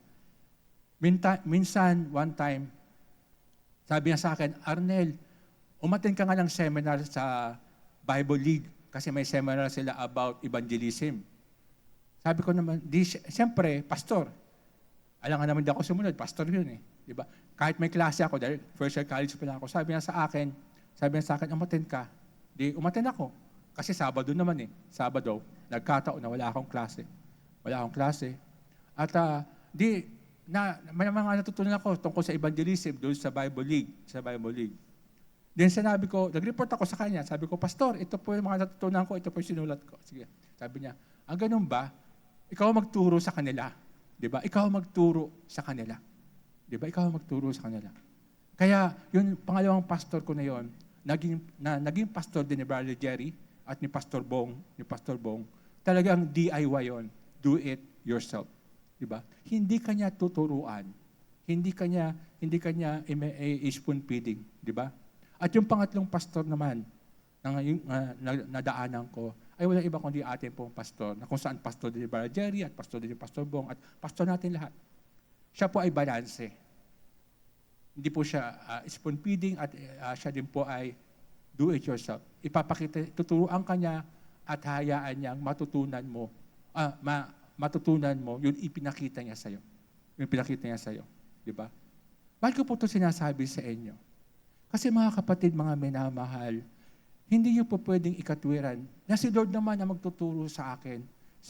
Minsan, one time, sabi niya sa akin, Arnel, umattend ka nga ng seminar sa Bible League kasi may seminar sila about evangelism. Sabi ko naman, siyempre, pastor. Alam nga naman di ako sumunod, pastor yun eh. Diba? Kahit may klase ako, dahil first year college pa lang ako, sabi niya sa akin, umattend ka. Di, umattend ako. Kasi Sabado naman eh. Sabado, nagkataon na wala akong klase. At may mga natutunan ako tungkol sa evangelism doon sa Bible League. Then sinabi ko, nag-report ako sa kanya, sabi ko, Pastor, ito po yung mga natutunan ko, ito po yung sinulat ko. Sige. Sabi niya, ganun ba? Ikaw magturo sa kanila. Diba? Ikaw magturo sa kanila. Diba? Ikaw magturo sa kanila. Kaya, yung pangalawang pastor ko na yon, naging pastor din ni Brother Jerry at ni Pastor Bong, talagang DIY yon. Do it yourself. Diba? Hindi kanya tuturuan. Hindi kanya spoon feeding. Diba? At yung pangatlong pastor naman, nadaanan ko, ay walang iba kundi atin pong pastor, na kung saan pastor din ni Brother Jerry at pastor din ni Pastor Bong at pastor natin lahat. Siya po ay balanse. Hindi po siya spoon feeding at siya din po ay do it yourself. Tuturuan ka niya at hayaan niyang matutunan mo yung ipinakita niya sa'yo. Di ba? Bakit ko po ito sinasabi sa inyo? Kasi mga kapatid, mga minamahal, hindi niyo po pwedeng ikatwiran na si Lord naman ang magtuturo sa akin.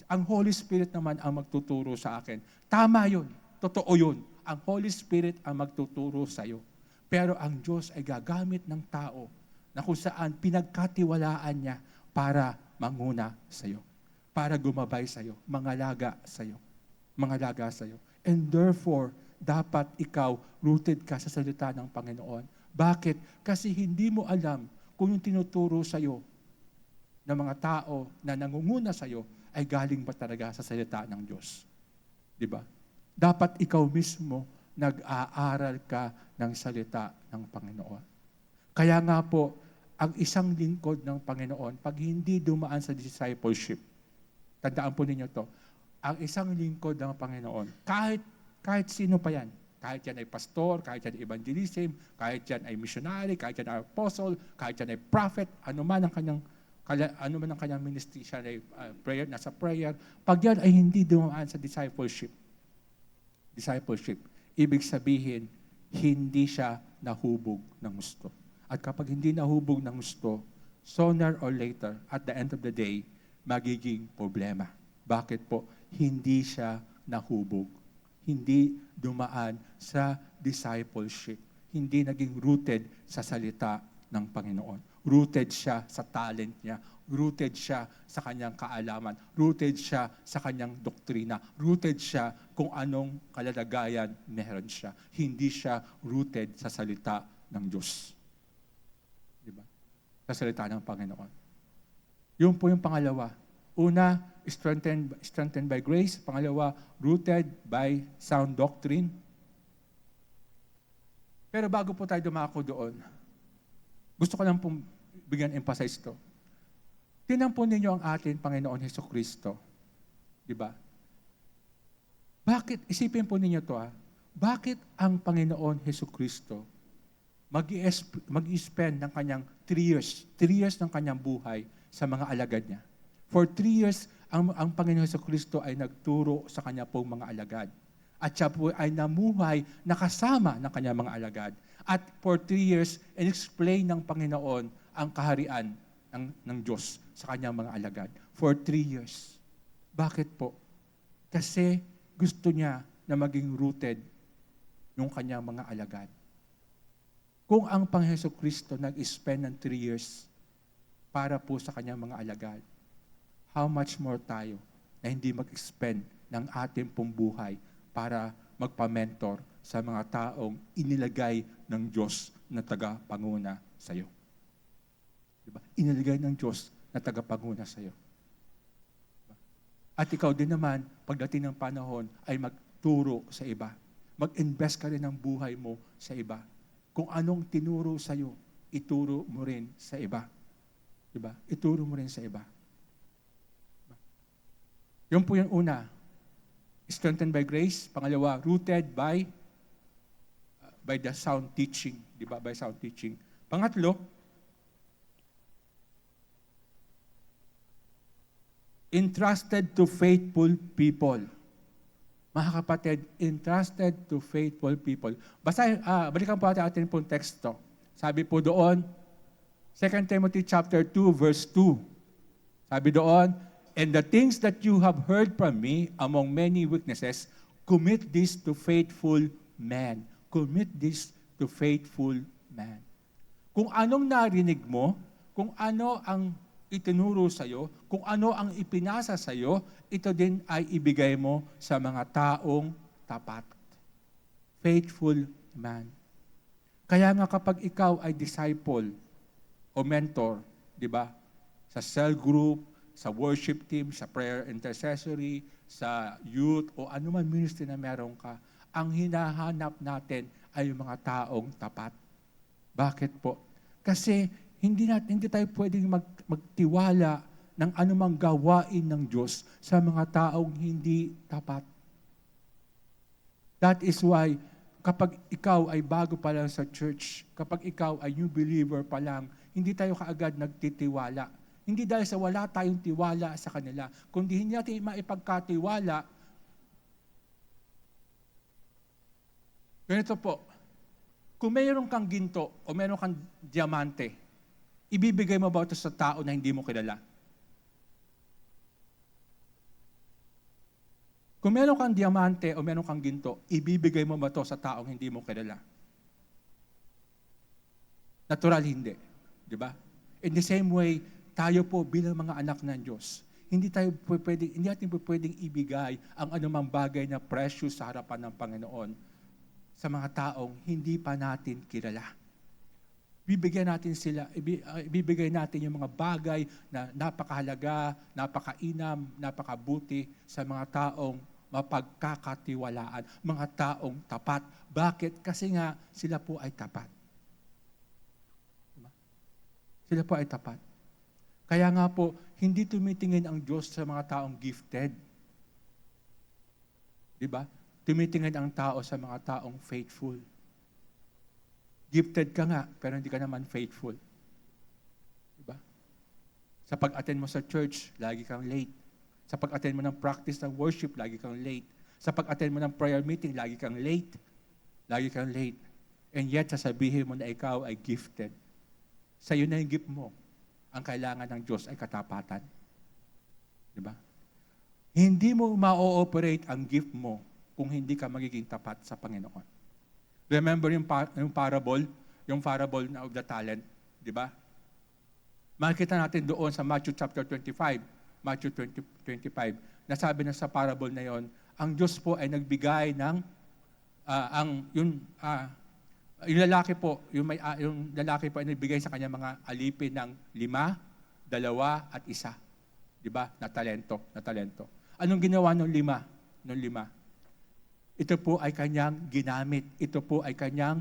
Ang Holy Spirit naman ang magtuturo sa akin. Tama yun. Totoo yun. Ang Holy Spirit ang magtuturo sa iyo. Pero ang Diyos ay gagamit ng tao na kung saan pinagkatiwalaan niya para manguna sa iyo. Para gumabay sa iyo. Mangalaga sa iyo. And therefore, dapat ikaw rooted ka sa salita ng Panginoon. Bakit? Kasi hindi mo alam kung yung tinuturo sa iyo ng mga tao na nangunguna sa iyo ay galing ba talaga sa salita ng Diyos. Di ba? Dapat ikaw mismo nag-aaral ka ng salita ng Panginoon. Kaya nga po, ang isang lingkod ng Panginoon, pag hindi dumaan sa discipleship, tandaan po ninyo to, ang isang lingkod ng Panginoon, kahit sino pa yan, kahit yan ay pastor, kahit yan ay evangelism, kahit yan ay missionary, kahit yan ay apostle, kahit yan ay prophet, ano man ang kanyang ministry, siya ay prayer, nasa prayer, pag yan ay hindi dumaan sa discipleship, ibig sabihin, hindi siya nahubog ng gusto. At kapag hindi nahubog ng gusto, sooner or later, at the end of the day, magiging problema. Bakit po? Hindi siya nahubog. Hindi dumaan sa discipleship. Hindi naging rooted sa salita ng Panginoon. Rooted siya sa talent niya. Rooted siya sa kanyang kaalaman. Rooted siya sa kanyang doktrina. Rooted siya kung anong kalalagayan meron siya. Hindi siya rooted sa salita ng Diyos. Di ba? Sa salita ng Panginoon. Yun po yung pangalawa. Una, strengthened by grace. Pangalawa, rooted by sound doctrine. Pero bago po tayo dumako doon, gusto ko lang pong bigyan emphasize to. Tingnan po ninyo ang ating Panginoon Hesukristo. Di ba? Bakit, isipin po ninyo to bakit ang Panginoon Hesukristo mag-spend ng kanyang 3 years ng kanyang buhay sa mga alagad niya? For 3 years, ang Panginoon Hesukristo ay nagturo sa kanya pong mga alagad. At siya po ay namuhay nakasama ng kanyang mga alagad. At for 3 years, in-explain ng Panginoon ang kaharian ng Diyos sa kanyang mga alagad. For 3 years. Bakit po? Kasi gusto niya na maging rooted yung kanyang mga alagad. Kung ang Panginoon Hesukristo nag-spend ng 3 years para po sa kanyang mga alagad, how much more tayo na hindi mag-spend ng ating pong buhay para magpa-mentor sa mga taong inilagay ng Diyos na tagapanguna sa iyo. Diba? Inilagay ng Diyos na tagapanguna sa iyo. Diba? At ikaw din naman, pagdating ng panahon, ay magturo sa iba. Mag-invest ka rin ng buhay mo sa iba. Kung anong tinuro sa iyo, ituro mo rin sa iba. Diba? Ituro mo rin sa iba. Diba? Yun po yung una. Strengthened by grace. Pangalawa, rooted by the sound teaching. Diba? By sound teaching. Pangatlo, entrusted to faithful people. Mga kapatid, entrusted to faithful people. Balikan po natin pong teksto. Sabi po doon, 2 Timothy chapter 2, verse 2. Sabi doon, and the things that you have heard from me among many witnesses, commit this to faithful men. Commit this to faithful men. Kung anong narinig mo, kung ano ang itinuro sa iyo, kung ano ang ipinasa sa iyo, ito din ay ibigay mo sa mga taong tapat. Faithful man. Kaya nga kapag ikaw ay disciple o mentor, di ba? Sa cell group, sa worship team, sa prayer intercessory, sa youth, o anuman ministry na meron ka, ang hinahanap natin ay yung mga taong tapat. Bakit po? Kasi hindi tayo pwedeng magtiwala ng anumang gawain ng Diyos sa mga taong hindi tapat. That is why, kapag ikaw ay bago pa lang sa church, kapag ikaw ay new believer pa lang, hindi tayo kaagad nagtitiwala. Hindi dahil sa wala tayong tiwala sa kanila, kundi hindi natin maipagkatiwala. Ganito po, kung mayroon kang ginto o mayroon kang diamante, ibibigay mo ba ito sa tao na hindi mo kilala? Kung mayroon kang diamante o mayroon kang ginto, ibibigay mo ba ito sa taong hindi mo kilala? Natural, hindi. Di ba? In the same way, tayo po bilang mga anak ng Diyos, hindi natin pwedeng ibigay ang anumang bagay na precious sa harapan ng Panginoon sa mga taong hindi pa natin kilala. Bibigyan natin sila, ibibigay natin yung mga bagay na napakahalaga, napakainam, napakabuti sa mga taong mapagkakatiwalaan, mga taong tapat. Bakit? Kasi nga sila po ay tapat. Sila po ay tapat. Kaya nga po, hindi tumitingin ang Diyos sa mga taong gifted. Diba? Tumitingin ang tao sa mga taong faithful. Gifted ka nga, pero hindi ka naman faithful. Diba? Sa pag-attend mo sa church, lagi kang late. Sa pag-attend mo ng practice ng worship, lagi kang late. Sa pag-attend mo ng prayer meeting, lagi kang late. Lagi kang late. And yet, sasabihin mo na ikaw ay gifted. Sa iyo na yung gift mo. Ang kailangan ng Diyos ay katapatan. Di ba? Hindi mo ma-ooperate ang gift mo kung hindi ka magiging tapat sa Panginoon. Remember yung parable of the talent, di ba? Makikita natin doon sa Matthew chapter 25, Matthew 25, nasabi na sa parable na yon, ang Diyos po ay nagbigay ng yung lalaki po ay nagbigay sa kanya mga alipin ng 5, 2, at 1. Di ba? Na talento. Anong ginawa ng 5? Ito po ay kanyang ginamit. Ito po ay kanyang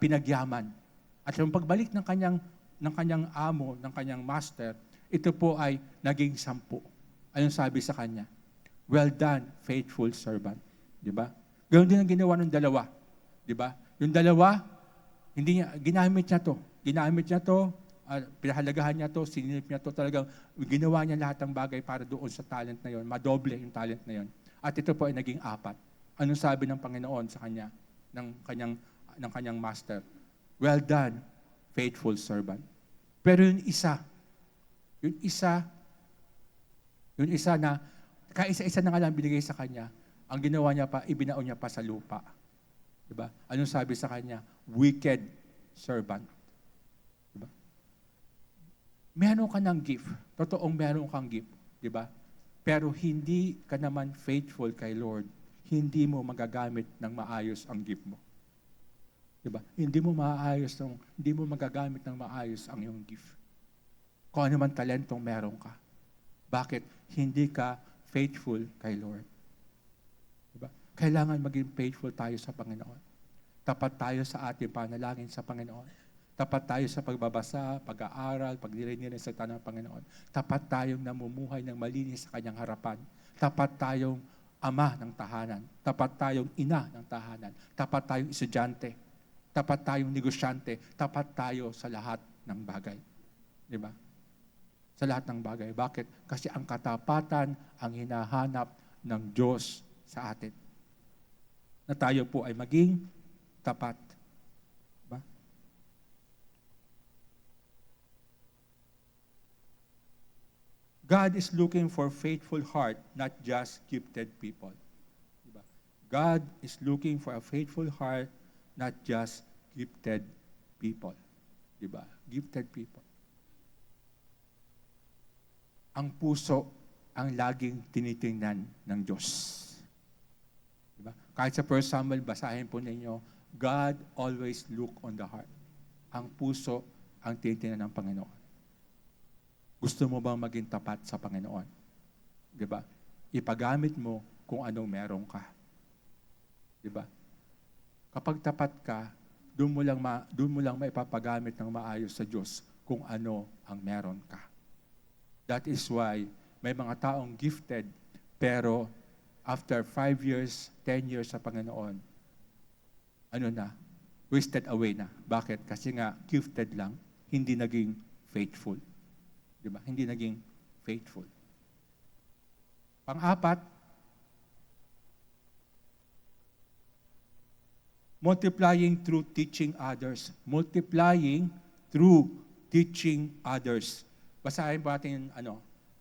pinagyaman. At yung pagbalik ng kanyang amo, ng kanyang master, ito po ay naging 10. Anong sabi sa kanya? Well done, faithful servant. Di ba? Ganoon din ang ginawa ng 2. Di ba? Yung 2, ginamit niya to, pinahalagahan niya to, sinilip niya to, talagang ginawa niya lahat ng bagay para doon sa talent na yon, madoble yung talent na yon. At ito po ay naging 4. Anong sabi ng Panginoon sa kanya, ng kanyang master? Well done, faithful servant. Pero yung isa na, kaisa-isa na nga lang binigay sa kanya, ang ginawa niya pa, ibinaon niya pa sa lupa. Diba? Anong sabi sa kanya? Wicked servant. Diba? Meron ka ng gift. Totoong meron kang gift. Diba? Pero hindi ka naman faithful kay Lord, hindi mo magagamit ng maayos ang gift mo. Diba? Hindi mo magagamit ng maayos ang iyong gift. Kung ano man talentong meron ka. Bakit? Hindi ka faithful kay Lord. Diba? Kailangan maging faithful tayo sa Panginoon. Tapat tayo sa ating panalangin sa Panginoon. Tapat tayo sa pagbabasa, pag-aaral, pagnilay-nilay sa salita ng Panginoon. Tapat tayong namumuhay ng malinis sa Kanyang harapan. Tapat tayong ama ng tahanan. Tapat tayong ina ng tahanan. Tapat tayong estudyante. Tapat tayong negosyante. Tapat tayo sa lahat ng bagay. Di ba? Sa lahat ng bagay. Bakit? Kasi ang katapatan ang hinahanap ng Diyos sa atin. Na tayo po ay maging tapat. Diba? God is looking for faithful heart, not just gifted people. Diba? God is looking for a faithful heart, not just gifted people. Diba? Gifted people. Ang puso ang laging tinitingnan ng Diyos. Diba? Kahit sa 1 Samuel, basahin po ninyo, God always look on the heart. Ang puso ang tinitingnan ng Panginoon. Gusto mo bang maging tapat sa Panginoon? Diba? Ipagamit mo kung anong meron ka. Diba? Kapag tapat ka, doon mo lang maipapagamit ng maayos sa Diyos kung ano ang meron ka. That is why may mga taong gifted, pero after 5 years, 10 years sa Panginoon, wasted away na. Bakit? Kasi nga, gifted lang, hindi naging faithful. Diba? Hindi naging faithful. Pang-4, multiplying through teaching others. Multiplying through teaching others. Basahin po atin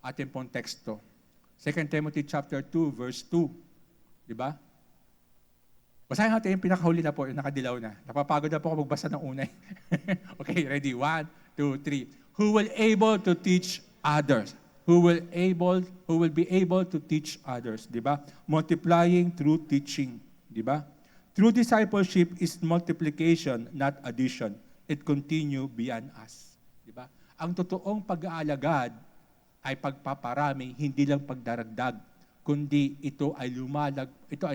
ating pong teksto. 2 Timothy chapter 2, verse 2. Diba? Basahin natin yung pinakahuli na po, yung nakadilaw na. Napapagod na po ako magbasa ng unay. Okay, ready? 1, 2, 3. Who will able to teach others? Who will be able to teach others? Diba? Multiplying through teaching. Diba? True discipleship is multiplication, not addition. It continue beyond us. Diba? Ang totoong pag-aalagad ay pagpaparami, hindi lang pagdaragdag, kundi ito ay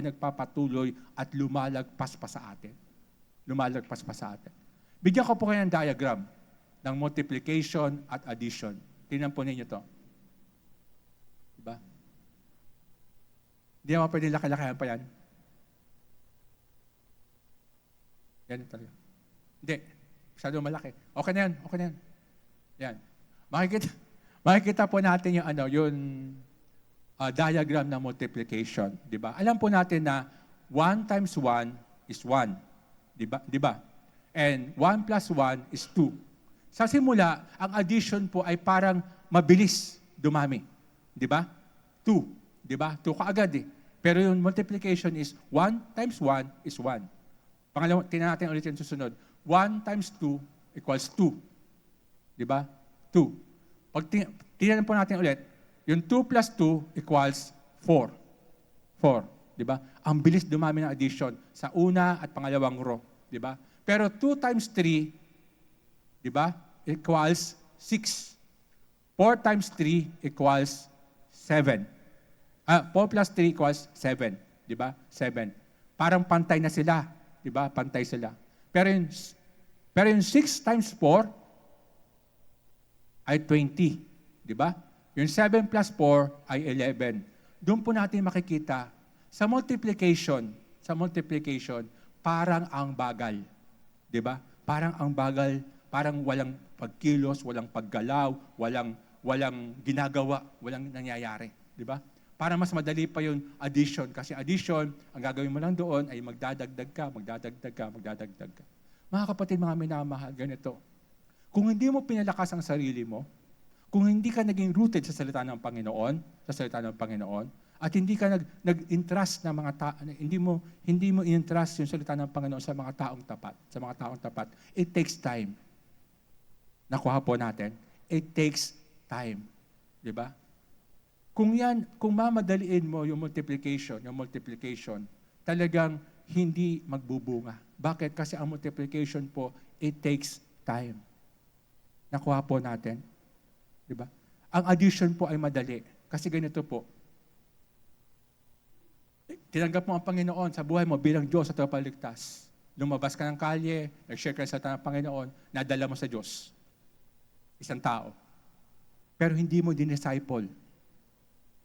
nagpapatuloy at lumalagpas pa sa atin. Lumalagpas pa sa atin. Bigyan ko po kayo ng diagram ng multiplication at addition. Tingnan po ninyo to. Diba? Hindi naman pwede laki-lakihan pa yan. Yan talaga. Hindi. Masyado malaki. Okay na yan. Yan. Makikita po natin yung diagram ng multiplication. Diba? Alam po natin na 1 times 1 is 1. Diba? And 1 plus 1 is 2. Sa simula, ang addition po ay parang mabilis dumami. Di ba? 2. Di ba? 2 kaagad eh. Pero yung multiplication is 1 times 1 is 1. Pangalawa, tingnan natin ulit yung susunod. 1 times 2 equals 2. Di ba? 2. Pag tingnan po natin ulit, yung 2 plus 2 equals 4. 4. Di ba? Ang bilis dumami ng addition sa una at pangalawang row. Di ba? Pero 2 times 3, di ba? Equals 6. 4 times 3 equals 7. 4 plus 3 equals 7. Di ba? 7. Parang pantay na sila. Di ba? Pantay sila. Pero yung 6 times 4 ay 20. Di ba? Yung 7 plus 4 ay 11. Doon po natin makikita, sa multiplication, parang ang bagal. Di ba? Parang ang bagal, parang walang pagkilos, walang paggalaw, walang ginagawa, walang nangyayari. Di ba? Para mas madali pa yung addition. Kasi addition, ang gagawin mo lang doon ay magdadagdag ka. Mga kapatid, mga minamahal, ganito. Kung hindi mo pinalakas ang sarili mo, kung hindi ka naging rooted sa salita ng Panginoon, at hindi ka nag-entrust ng mga hindi mo in-entrust yung salita ng Panginoon sa mga taong tapat, it takes time. Nakuha po natin, it takes time. Di ba? Kung mamadaliin mo yung multiplication, talagang hindi magbubunga. Bakit? Kasi ang multiplication po, it takes time. Nakuha po natin. Di ba? Ang addition po ay madali. Kasi ganito po, tinanggap mo ang Panginoon sa buhay mo bilang Diyos at tagapagligtas. Lumabas ka ng kalye, nag-share ka sa ng Panginoon, nadala mo sa Diyos. Isang tao. Pero hindi mo din-disciple.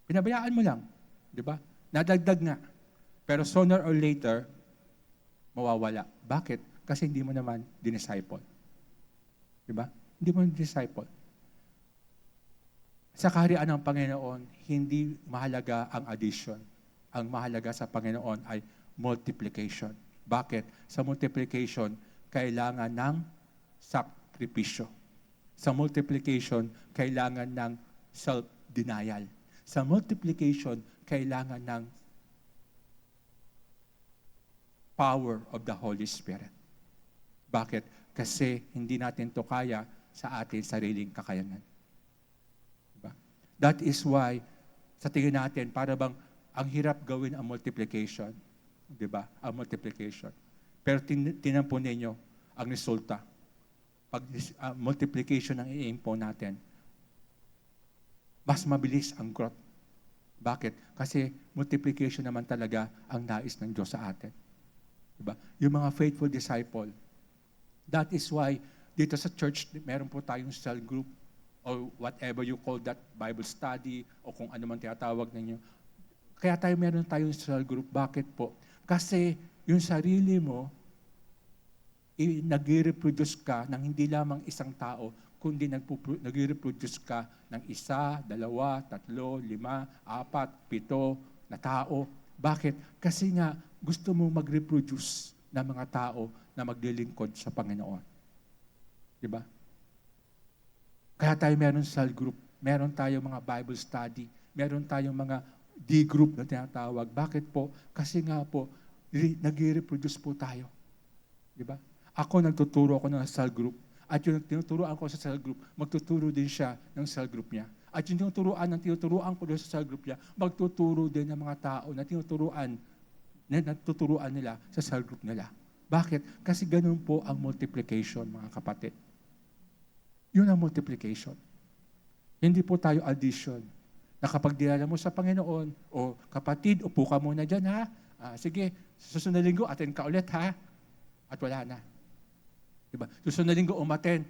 Pinabayaan mo lang. Di ba? Nadagdag nga. Pero sooner or later, mawawala. Bakit? Kasi hindi mo naman din-disciple. Di ba? Hindi mo din-disciple. Sa kaharian ng Panginoon, hindi mahalaga ang addition. Ang mahalaga sa Panginoon ay multiplication. Bakit? Sa multiplication, kailangan ng sakripisyo. Sa multiplication, kailangan ng self-denial. Sa multiplication, kailangan ng power of the Holy Spirit. Bakit? Kasi hindi natin to kaya sa ating sariling kakayanan. Diba? That is why, sa tingin natin, para bang ang hirap gawin ang multiplication. Di ba? Ang multiplication. Pero tinan po ninyo ang resulta. Pag multiplication ang i-aim po natin, mas mabilis ang growth. Bakit? Kasi multiplication naman talaga ang nais ng Diyos sa atin. Di ba? Yung mga faithful disciple. That is why dito sa church, meron po tayong cell group or whatever you call that, Bible study, o kung ano man tinatawag ninyo. Kaya meron tayong cell group. Bakit po? Kasi yung sarili mo, nag-reproduce ka ng hindi lamang isang tao, kundi nag-reproduce ka ng 1, 2, 3, 4, 5, 7 na tao. Bakit? Kasi nga, gusto mo mag-reproduce ng mga tao na maglilingkod sa Panginoon. Diba? Kaya meron cell group, meron tayong mga Bible study, meron tayong mga D-group na tinatawag. Bakit po? Kasi nga po, nag-reproduce po tayo. Diba? Ako, nagtuturo ako ng cell group. At yung tinuturoan ko sa cell group, magtuturo din siya ng cell group niya. At yung tinuturoan ko din sa cell group niya, magtuturo din ng mga tao na natuturuan nila sa cell group nila. Bakit? Kasi ganun po ang multiplication, mga kapatid. Yun ang multiplication. Hindi po tayo addition. Na kapag dinala mo sa Panginoon, o kapatid, upo ka muna dyan, ha? Sige, susunod na linggo, attend ka ulit, ha? At wala na. Diba? Susunod na linggo, umattend.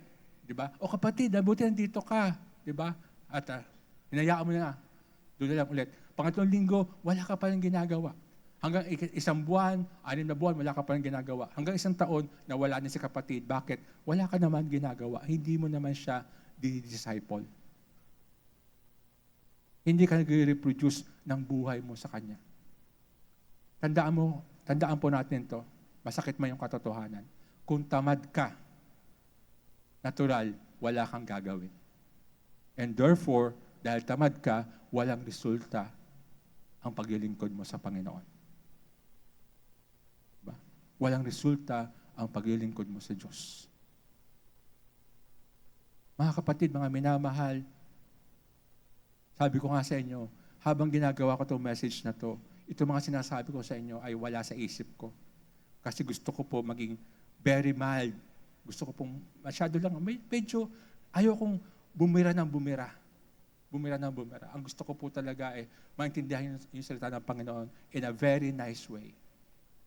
Diba? O kapatid, buti nandito ka. Diba? At hinayaan mo na. Doon na lang ulit. Pangatlong linggo, wala ka pa rin ginagawa. Hanggang 1 buwan, 6 na buwan, wala ka pa rin ginagawa. Hanggang 1 taon, nawala na si kapatid. Bakit? Wala ka naman ginagawa. Hindi mo naman siya disciple. Hindi ka nag-reproduce ng buhay mo sa Kanya. Tandaan po natin to. Masakit man yung katotohanan. kung tamad ka, natural, wala kang gagawin. And therefore, dahil tamad ka, walang resulta ang paglilingkod mo sa Panginoon. Diba? Walang resulta ang paglilingkod mo sa Diyos. Mga kapatid, mga minamahal, sabi ko nga sa inyo, habang ginagawa ko itong message na to, ito mga sinasabi ko sa inyo ay wala sa isip ko. Kasi gusto ko po maging very mild. Gusto ko pong masyado lang, medyo ayokong bumira ng bumira. Bumira ng bumira. Ang gusto ko po talaga ay maintindihan yung salita ng Panginoon in a very nice way.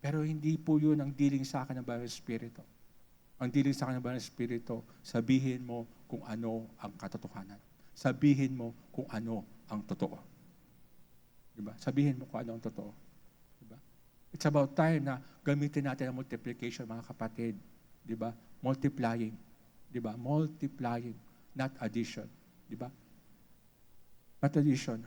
Pero hindi po yun ang dealing sa akin ng Banal Espiritu. Ang dealing sa akin ng Banal Espiritu, sabihin mo kung ano ang katotohanan. Sabihin mo kung ano ang totoo. Diba? Sabihin mo kung ano ang totoo. Diba? It's about time na gamitin natin ang multiplication, mga kapatid. Diba? Multiplying. Diba? Multiplying, not addition. Diba? Not addition.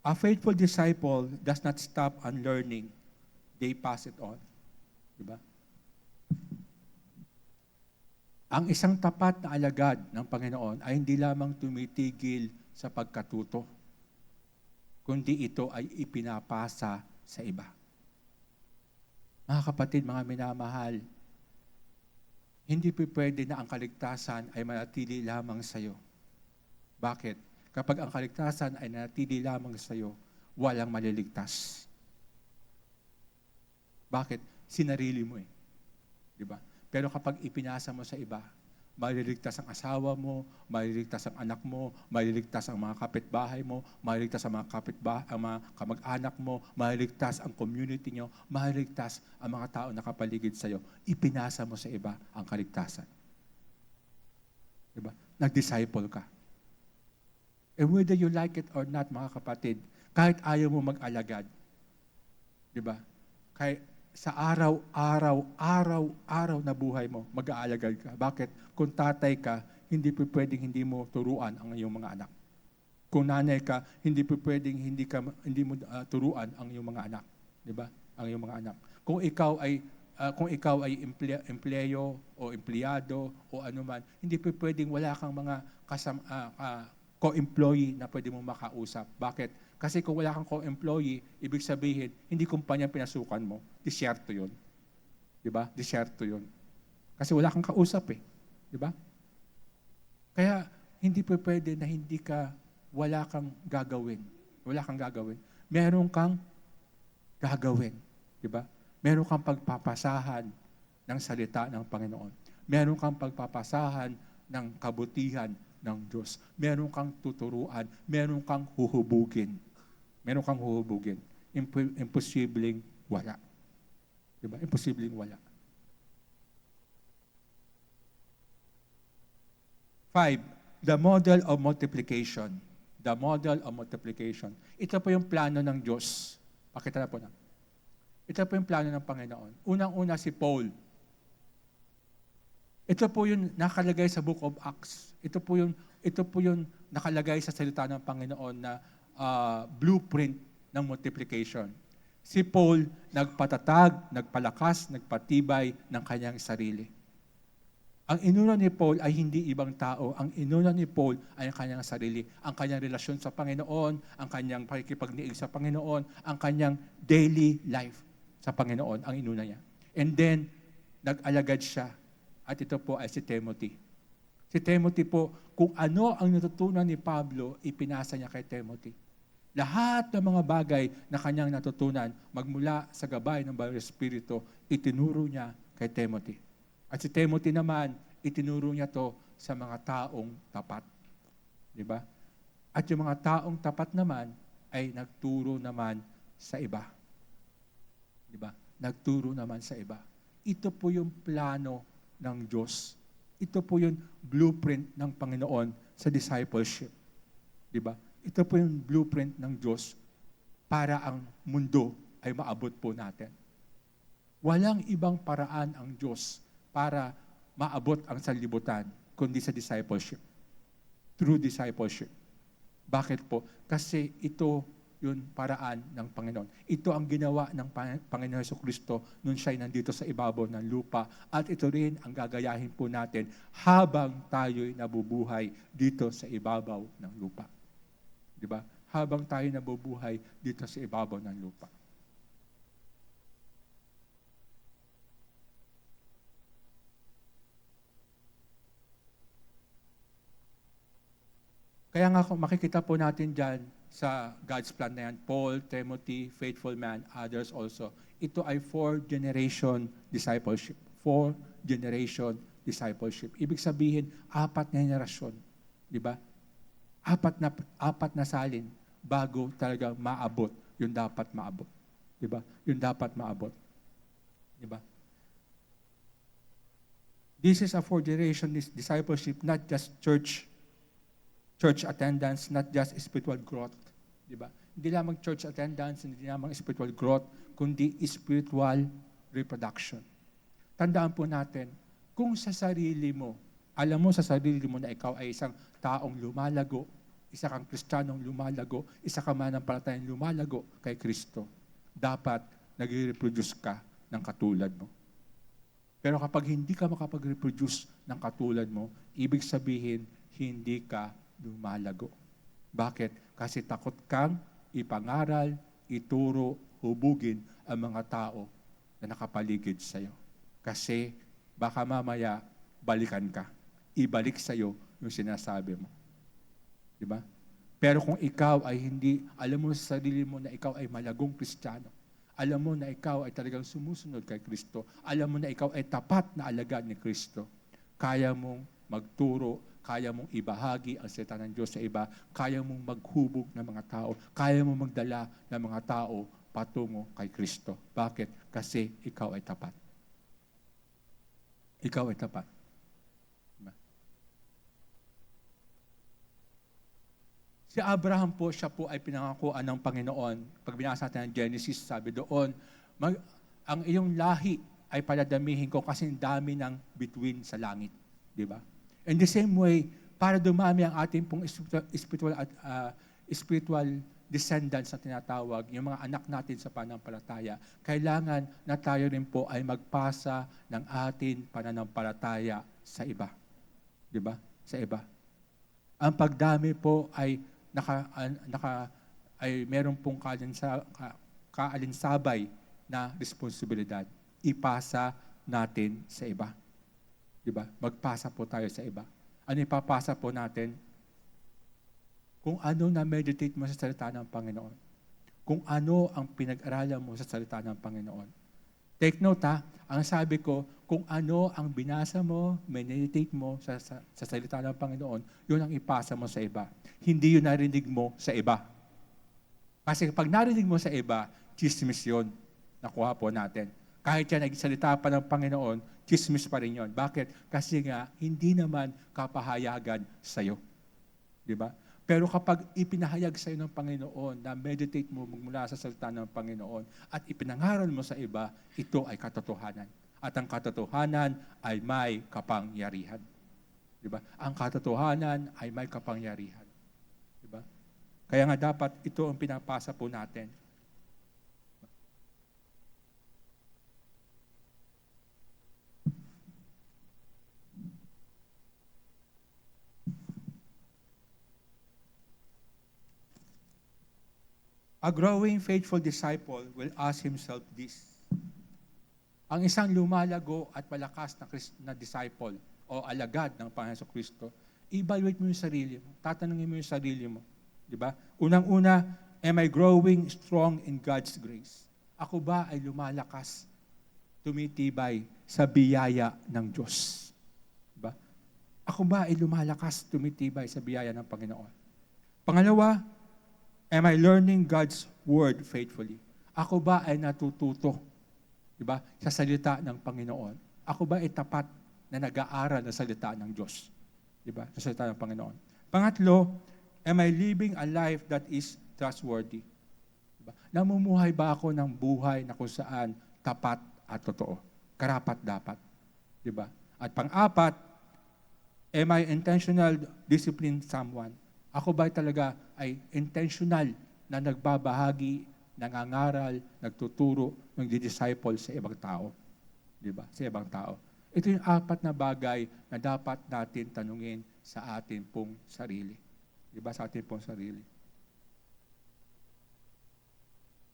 A faithful disciple does not stop on learning. They pass it on. Diba? Ang isang tapat na alagad ng Panginoon ay hindi lamang tumitigil sa pagkatuto, kundi ito ay ipinapasa sa iba. Mga kapatid, mga minamahal, hindi po pwede na ang kaligtasan ay manatili lamang sa iyo. Bakit? Kapag ang kaligtasan ay nanatili lamang sa iyo, walang maliligtas. Bakit? Sinarili mo eh. Diba? Pero kapag ipinasa mo sa iba, maliligtas ang asawa mo, maliligtas ang anak mo, maliligtas ang mga kapitbahay mo, maliligtas ang ang mga kamag-anak mo, maliligtas ang community nyo, maliligtas ang mga tao na kapaligid sa iyo. Ipinasa mo sa iba ang kaligtasan. Diba? Nag-disciple ka. And whether you like it or not, mga kapatid, kahit ayaw mo mag-alagad, diba? Kahit sa araw na buhay mo, mag-aalagad ka. Bakit? Kung tatay ka, hindi po pwedeng hindi mo turuan ang iyong mga anak. Kung nanay ka, hindi po pwedeng hindi mo turuan ang iyong mga anak, 'di ba? Ang iyong mga anak. Kung ikaw ay empleyo o empleyado o anuman, hindi po pwedeng wala kang mga co-employee na pwede mo makausap. Bakit? Kasi kung wala kang co-employee, ibig sabihin, hindi kumpanya pinasukan mo. Disyerto yun. Diba? Disyerto yun. Kasi wala kang kausap eh. Diba? Kaya, hindi po pwede na wala kang gagawin. Wala kang gagawin. Meron kang gagawin. Diba? Meron kang pagpapasahan ng salita ng Panginoon. Meron kang pagpapasahan ng kabutihan ng Diyos. Meron kang tuturuan. Meron kang huhubugin. Meron kang huhubugin. Imposibleng wala. Diba? Imposibleng wala. 5, the model of multiplication. The model of multiplication. Ito po yung plano ng Diyos. Pakita na po na. Ito po yung plano ng Panginoon. Unang-una si Paul. Ito po yung nakalagay sa Book of Acts. Ito po yung nakalagay sa salita ng Panginoon na blueprint ng multiplication. Si Paul nagpatatag, nagpalakas, nagpatibay ng kanyang sarili. Ang inuna ni Paul ay hindi ibang tao. Ang inuna ni Paul ay ang kanyang sarili. Ang kanyang relasyon sa Panginoon, ang kanyang pakikipagniig sa Panginoon, ang kanyang daily life sa Panginoon, ang inuna niya. And then, nag-alagad siya. At ito po ay si Timothy. Si Timothy po, kung ano ang natutunan ni Pablo, ipinasa niya kay Timothy. Lahat ng mga bagay na kanyang natutunan, magmula sa gabay ng Banal Espiritu, itinuro niya kay Timothy. At si Timothy naman, itinuro niya to sa mga taong tapat. Diba? At yung mga taong tapat naman, ay nagturo naman sa iba. Diba? Nagturo naman sa iba. Ito po yung plano ng Diyos. Ito po yung blueprint ng Panginoon sa discipleship. Diba? Ito po yung blueprint ng Diyos para ang mundo ay maabot po natin. Walang ibang paraan ang Diyos para maabot ang sanlibutan kundi sa discipleship. Through discipleship. Bakit po? Kasi ito yung paraan ng Panginoon. Ito ang ginawa ng Panginoon Jesucristo nung siya'y nandito sa ibabaw ng lupa. At ito rin ang gagayahin po natin habang tayo'y nabubuhay dito sa ibabaw ng lupa. Di ba? Habang tayo nabubuhay dito sa ibabaw ng lupa. Kaya nga makikita po natin dyan sa God's plan na yan, Paul, Timothy, faithful man, others also. Ito ay 4-generation discipleship. 4-generation discipleship. Ibig sabihin, 4 na henerasyon. Di ba? 4 na salin bago talaga maabot yung dapat maabot. Di ba? Yung dapat maabot. Di ba? This is a 4-generation discipleship, not just church attendance, not just spiritual growth. Diba? Hindi lamang church attendance, hindi lamang spiritual growth, kundi spiritual reproduction. Tandaan po natin, kung sa sarili mo, alam mo sa sarili mo na ikaw ay isang taong lumalago, isa kang Kristiyanong lumalago, isa kang mananampalatayang lumalago kay Kristo, dapat nag-reproduce ka ng katulad mo. Pero kapag hindi ka makapag-reproduce ng katulad mo, ibig sabihin, hindi ka lumalago. Bakit? Kasi takot kang ipangaral, ituro, hubugin ang mga tao na nakapaligid sa iyo. Kasi baka mamaya balikan ka. Ibalik sa iyo yung sinasabi mo. Di ba? Pero kung ikaw ay hindi, alam mo sa sarili mo na ikaw ay malagong Kristiyano, alam mo na ikaw ay talagang sumusunod kay Kristo, alam mo na ikaw ay tapat na alagad ni Kristo, kaya mong magturo, kaya mong ibahagi ang salita ng Diyos sa iba, kaya mong maghubog ng mga tao, kaya mong magdala ng mga tao patungo kay Kristo. Bakit? Kasi ikaw ay tapat. Ikaw ay tapat. Diba? Si Abraham po, siya po ay pinangakuan ng Panginoon. Pag binasa natin ang Genesis, sabi doon, ang iyong lahi ay paladamihin ko kasi dami ng bituin sa langit. Diba? In the same way, para dumami ang ating pong spiritual descendants na tinatawag, yung mga anak natin sa pananampalataya, kailangan na tayo rin po ay magpasa ng ating pananampalataya sa iba. Di ba? Sa iba. Ang pagdami po ay ay meron pong kaalinsabay na responsibilidad. Ipasa natin sa iba. Diba? Magpasa po tayo sa iba. Ano ipapasa po natin? Kung ano na-meditate mo sa salita ng Panginoon. Kung ano ang pinag-aralan mo sa salita ng Panginoon. Take note ang sabi ko, kung ano ang binasa mo, meditate mo sa salita ng Panginoon, yun ang ipasa mo sa iba. Hindi yun narinig mo sa iba. Kasi pag narinig mo sa iba, chismis yun. Nakuha po natin. Kahit yan nagsalita pa ng Panginoon, chismis pa rin yun. Bakit? Kasi nga, hindi naman kapahayagan sa'yo. Di ba? Pero kapag ipinahayag sa'yo ng Panginoon, na meditate mo mula sa salita ng Panginoon, at ipinangaral mo sa iba, ito ay katotohanan. At ang katotohanan ay may kapangyarihan. Di ba? Ang katotohanan ay may kapangyarihan. Di ba? Kaya nga dapat ito ang pinapasa po natin. A growing faithful disciple will ask himself this. Ang isang lumalago at malakas na disciple o alagad ng Panginoon Kristo, evaluate mo yung sarili mo. Tatanungin mo yung sarili mo. Di ba? Unang-una, am I growing strong in God's grace? Ako ba ay lumalakas, tumitibay sa biyaya ng Diyos? Di ba? Ako ba ay lumalakas, tumitibay sa biyaya ng Panginoon? Pangalawa, am I learning God's Word faithfully? Ako ba ay natututo, diba, sa salita ng Panginoon? Ako ba ay tapat na nag-aaral ng salita ng Diyos? Diba, sa salita ng Panginoon. Pangatlo, am I living a life that is trustworthy? Diba? Namumuhay ba ako ng buhay na kung saan tapat at totoo? Karapat dapat. Diba? At pang-apat, am I intentional discipline someone? Ako ba talaga ay intentional na nagbabahagi, nangangaral, nagtuturo, nagdi-disciple sa ibang tao? Di ba? Sa ibang tao. Ito yung 4 na bagay na dapat natin tanungin sa atin pong sarili. Di ba? Sa atin pong sarili.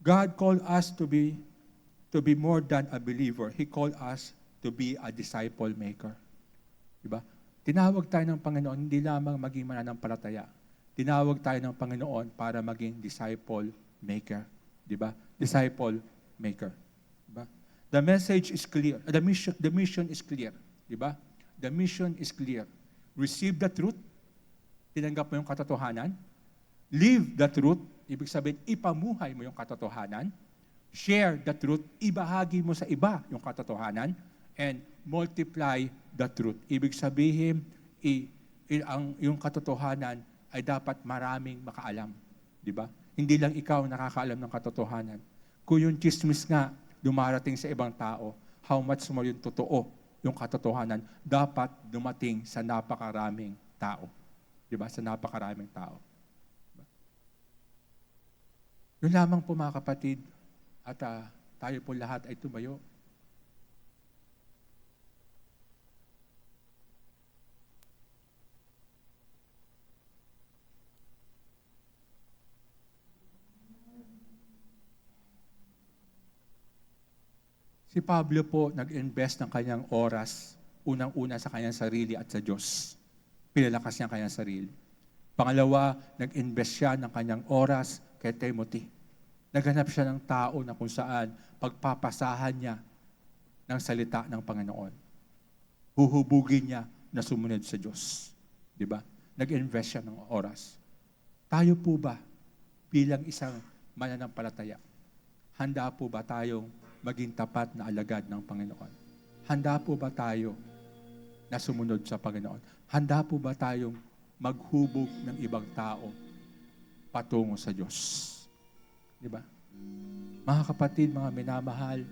God called us to be more than a believer. He called us to be a disciple maker. Di ba? Tinawag tayo ng Panginoon hindi lamang maging mananampalataya. Tinawag tayo ng Panginoon para maging disciple maker. Di ba? Disciple maker. Di ba? The message is clear. The mission is clear. Di ba? The mission is clear. Receive the truth. Tinanggap mo yung katotohanan. Live the truth. Ibig sabihin, ipamuhay mo yung katotohanan. Share the truth. Ibahagi mo sa iba yung katotohanan. And multiply the truth. Ibig sabihin, yung katotohanan ay dapat maraming makaalam. Di ba? Hindi lang ikaw nakakaalam ng katotohanan. Kung yung chismis nga dumarating sa ibang tao, how much more yung totoo, yung katotohanan, dapat dumating sa napakaraming tao. Di ba? Sa napakaraming tao. Diba? Yun lamang po mga kapatid, at tayo po lahat ay tumayo. Si Pablo po nag-invest ng kanyang oras, unang-una sa kanyang sarili at sa Diyos. Pinalakas niya ang kanyang sarili. Pangalawa, nag-invest siya ng kanyang oras kay Timothy. Naghanap siya ng tao na kung saan pagpapasahan niya ng salita ng Panginoon. Huhubugin niya na sumunod sa Diyos. Di ba? Nag-invest siya ng oras. Tayo po ba bilang isang mananampalataya? Handa po ba tayong maging tapat na alagad ng Panginoon? Handa po ba tayo na sumunod sa Panginoon? Handa po ba tayong maghubog ng ibang tao patungo sa Diyos? Di ba? Mga kapatid, mga minamahal,